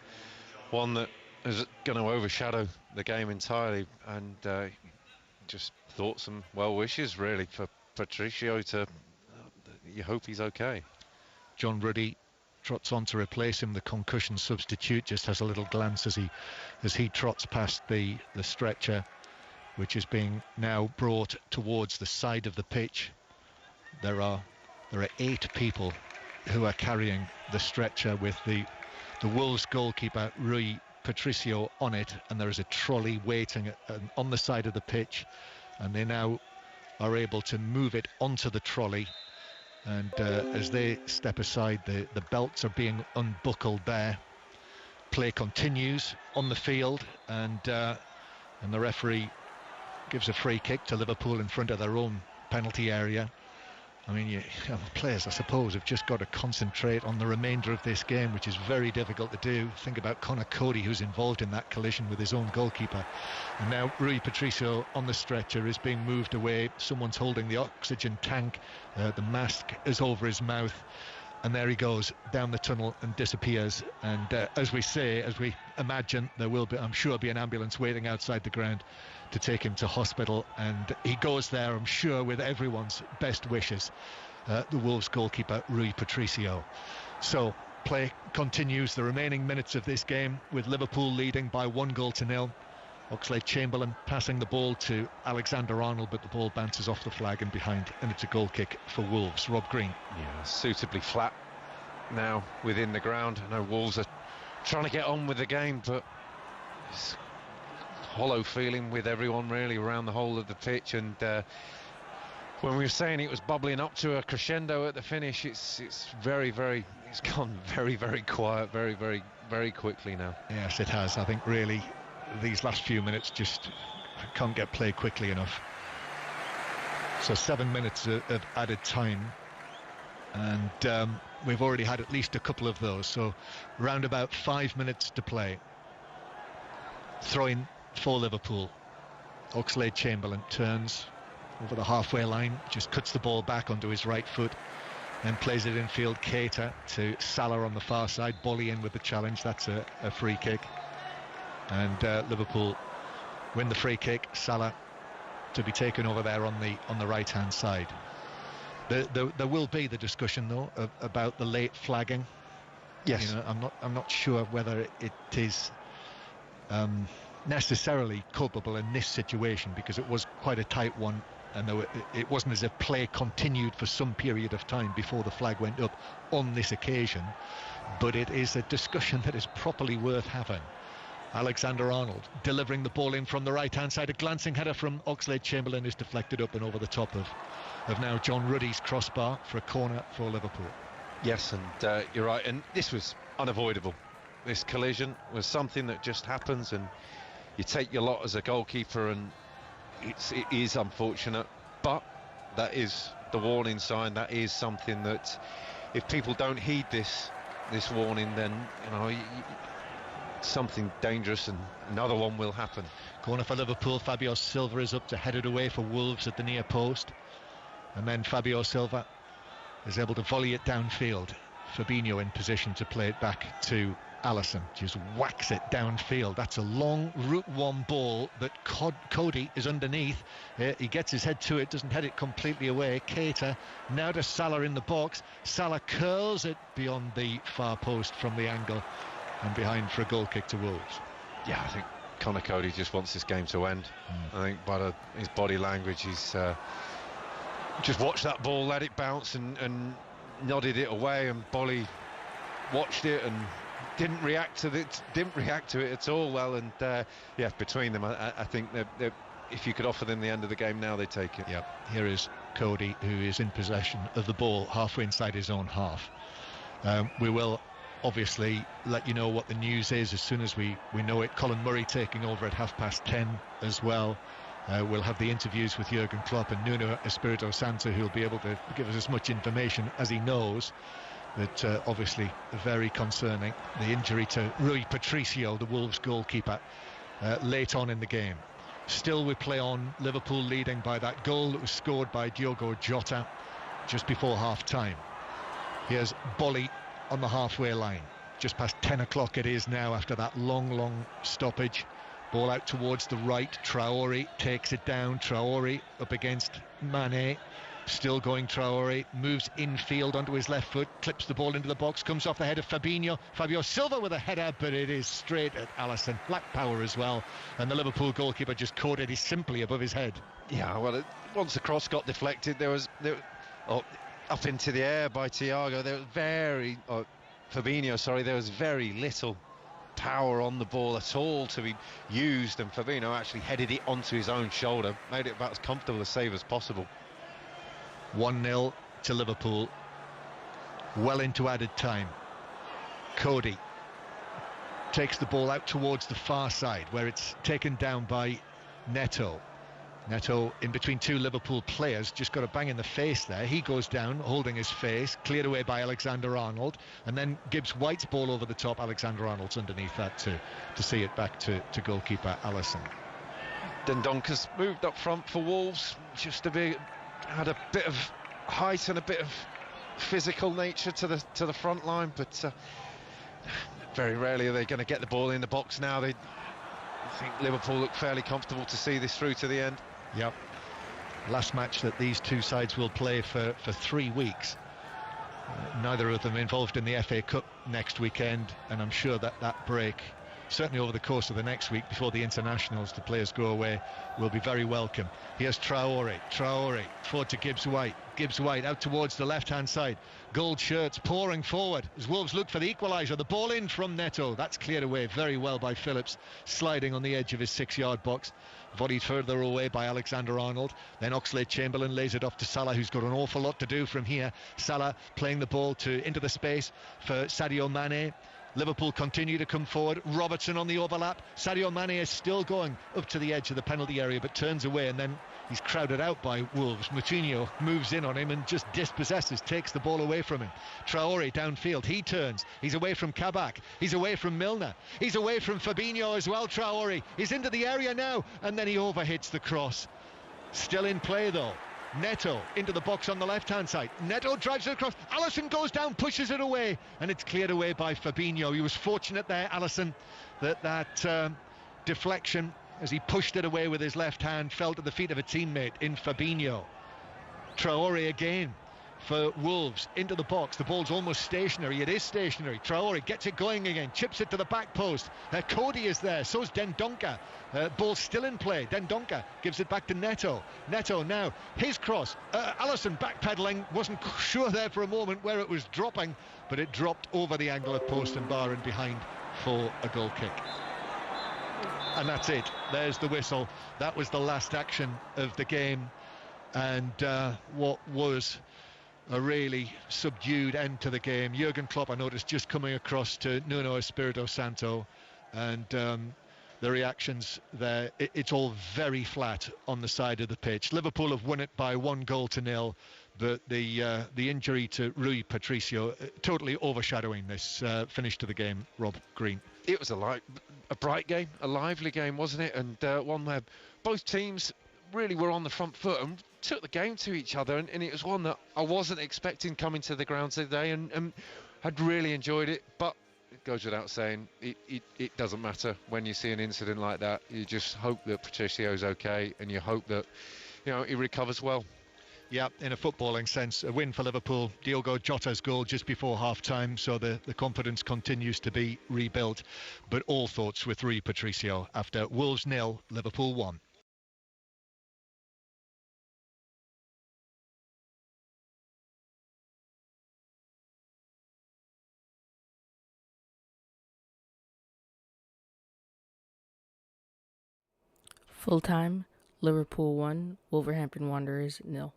one that is going to overshadow the game entirely. And just thoughts and well wishes really for Patricio. You hope he's okay. John Ruddy trots on to replace him, the concussion substitute, just has a little glance as he trots past the stretcher, which is being now brought towards the side of the pitch. There are 8 people who are carrying the stretcher with the Wolves goalkeeper Rui Patricio on it, and there is a trolley waiting on the side of the pitch, and they now are able to move it onto the trolley And as they step aside, the belts are being unbuckled there. Play continues on the field, and the referee gives a free kick to Liverpool in front of their own penalty area. I mean, players, I suppose, have just got to concentrate on the remainder of this game, which is very difficult to do. Think about Conor Cody, who's involved in that collision with his own goalkeeper. And now Rui Patricio on the stretcher is being moved away. Someone's holding the oxygen tank. The mask is over his mouth. And there he goes down the tunnel and disappears. And as we imagine, there will be, I'm sure, be an ambulance waiting outside the ground to take him to hospital. And he goes there, I'm sure, with everyone's best wishes. The Wolves goalkeeper, Rui Patricio. So play continues the remaining minutes of this game, with Liverpool leading by 1-0. Oxlade-Chamberlain passing the ball to Alexander-Arnold, but the ball bounces off the flag and behind, and it's a goal kick for Wolves. Rob Green. Yeah, suitably flat now within the ground. I know Wolves are trying to get on with the game, but it's hollow feeling with everyone really around the whole of the pitch. And when we were saying it was bubbling up to a crescendo at the finish, it's gone very, very quiet, very, very, very quickly now. Yes, it has. I think really these last few minutes just can't get played quickly enough. So 7 minutes of added time, and we've already had at least a couple of those, so round about 5 minutes to play. Throw-in for Liverpool. Oxlade-Chamberlain turns over the halfway line, just cuts the ball back onto his right foot, then plays it infield. Keita to Salah on the far side. Bolly in with the challenge. That's a free kick. And Liverpool win the free kick. Salah to be taken over there on the right hand side. There will be the discussion though about the late flagging. Yes. You know, I'm not sure whether it is necessarily culpable in this situation, because it was quite a tight one, and it wasn't as if play continued for some period of time before the flag went up on this occasion. But it is a discussion that is properly worth having. Alexander-Arnold delivering the ball in from the right-hand side. A glancing header from Oxlade-Chamberlain is deflected up and over the top of now John Ruddy's crossbar for a corner for Liverpool. Yes, and you're right, and this was unavoidable. This collision was something that just happens, and you take your lot as a goalkeeper, and it is unfortunate, but that is the warning sign. That is something that if people don't heed this warning, then something dangerous and another one will happen. Corner for Liverpool. Fabio Silva is up to head it away for Wolves at the near post, and then Fabio Silva is able to volley it downfield. Fabinho in position to play it back to Alisson. Just whacks it downfield. That's a long route one ball, but Cody is underneath. He gets his head to it, doesn't head it completely away. Keita now to Salah in the box. Salah curls it beyond the far post from the angle and behind for a goal kick to Wolves. Yeah, I think Conor Cody just wants this game to end. I think by his body language, he's just watched that ball, let it bounce and nodded it away, and Bolly watched it and didn't react to it at all well. And yeah, between them, I think they're, if you could offer them the end of the game now, they take it. Yeah, here is Cody, who is in possession of the ball halfway inside his own half. We will obviously let you know what the news is as soon as we know it. Colin Murray taking over at 10:30 as well. We'll have the interviews with Jurgen Klopp and Nuno Espirito Santo, who'll be able to give us as much information as he knows. But obviously very concerning, the injury to Rui Patricio, the Wolves goalkeeper, late on in the game. Still we play on, Liverpool leading by that goal that was scored by Diogo Jota just before half-time. Here's Bolly on the halfway line. Just past 10 o'clock it is now after that long stoppage. Ball out towards the right. Traore takes it down. Traore up against Mane. Still going Traore. Moves infield onto his left foot. Clips the ball into the box. Comes off the head of Fabinho. Fabio Silva with a header, but it is straight at Alisson. Black power as well. And the Liverpool goalkeeper just caught it simply above his head. Yeah, well, once the cross got deflected, there was up into the air by Thiago. There was Fabinho, there was very little power on the ball at all to be used, and Fabinho actually headed it onto his own shoulder, made it about as comfortable a save as possible. 1-0 to Liverpool well into added time. Cody takes the ball out towards the far side where it's taken down by Neto. Neto in between two Liverpool players, just got a bang in the face there. He goes down holding his face, cleared away by Alexander-Arnold, and then Gibbs-White's ball over the top. Alexander-Arnold's underneath that to see it back to goalkeeper Alisson. Dendonker's moved up front for Wolves, just had a bit of height and a bit of physical nature to the front line, but very rarely are they going to get the ball in the box now. I think Liverpool look fairly comfortable to see this through to the end. Yep. Last match that these two sides will play for 3 weeks. Neither of them involved in the FA Cup next weekend, and I'm sure that break, certainly over the course of the next week before the internationals, the players go away, will be very welcome. Here's Traore forward to Gibbs-White. Gibbs-White out towards the left-hand side. Gold shirts pouring forward as Wolves look for the equaliser. The ball in from Neto. That's cleared away very well by Phillips, sliding on the edge of his 6-yard box. Volleyed further away by Alexander-Arnold. Then Oxlade-Chamberlain lays it off to Salah, who's got an awful lot to do from here. Salah playing the ball into the space for Sadio Mane. Liverpool continue to come forward. Robertson on the overlap. Sadio Mane is still going up to the edge of the penalty area, but turns away, and then he's crowded out by Wolves. Moutinho moves in on him and just dispossesses, takes the ball away from him. Traore downfield, he turns, he's away from Kabak, he's away from Milner, he's away from Fabinho as well. Traore, he's into the area now, and then he overhits the cross. Still in play though. Neto into the box on the left-hand side. Neto drives it across. Alisson goes down, pushes it away, and it's cleared away by Fabinho. He was fortunate there, Alisson, that deflection as he pushed it away with his left hand fell to the feet of a teammate in Fabinho. Traore again for Wolves into the box. The ball's almost stationary. It is stationary. Traore gets it going again, chips it to the back post. Cody is there, so's Dendoncker. Ball still in play. Dendoncker gives it back to Neto. Neto now, his cross. Alisson backpedaling, wasn't sure there for a moment where it was dropping, but it dropped over the angle of post and bar and behind for a goal kick. And that's it. There's the whistle. That was the last action of the game, and what was a really subdued end to the game. Jurgen Klopp, I noticed, just coming across to Nuno Espirito Santo, and the reactions there, it's all very flat on the side of the pitch. Liverpool have won it by 1-0, but the injury to Rui Patricio totally overshadowing this finish to the game. Rob Green. It was a bright game, a lively game, wasn't it? And one where both teams really were on the front foot and took the game to each other, and it was one that I wasn't expecting coming to the ground today, and had really enjoyed it. But it goes without saying, it doesn't matter when you see an incident like that. You just hope that Patricio's okay, and you hope that he recovers well. Yeah, in a footballing sense, a win for Liverpool. Diogo Jota's goal just before half-time, so the confidence continues to be rebuilt. But all thoughts with Rui Patricio after Wolves 0, Liverpool 1. Full time, Liverpool 1, Wolverhampton Wanderers 0.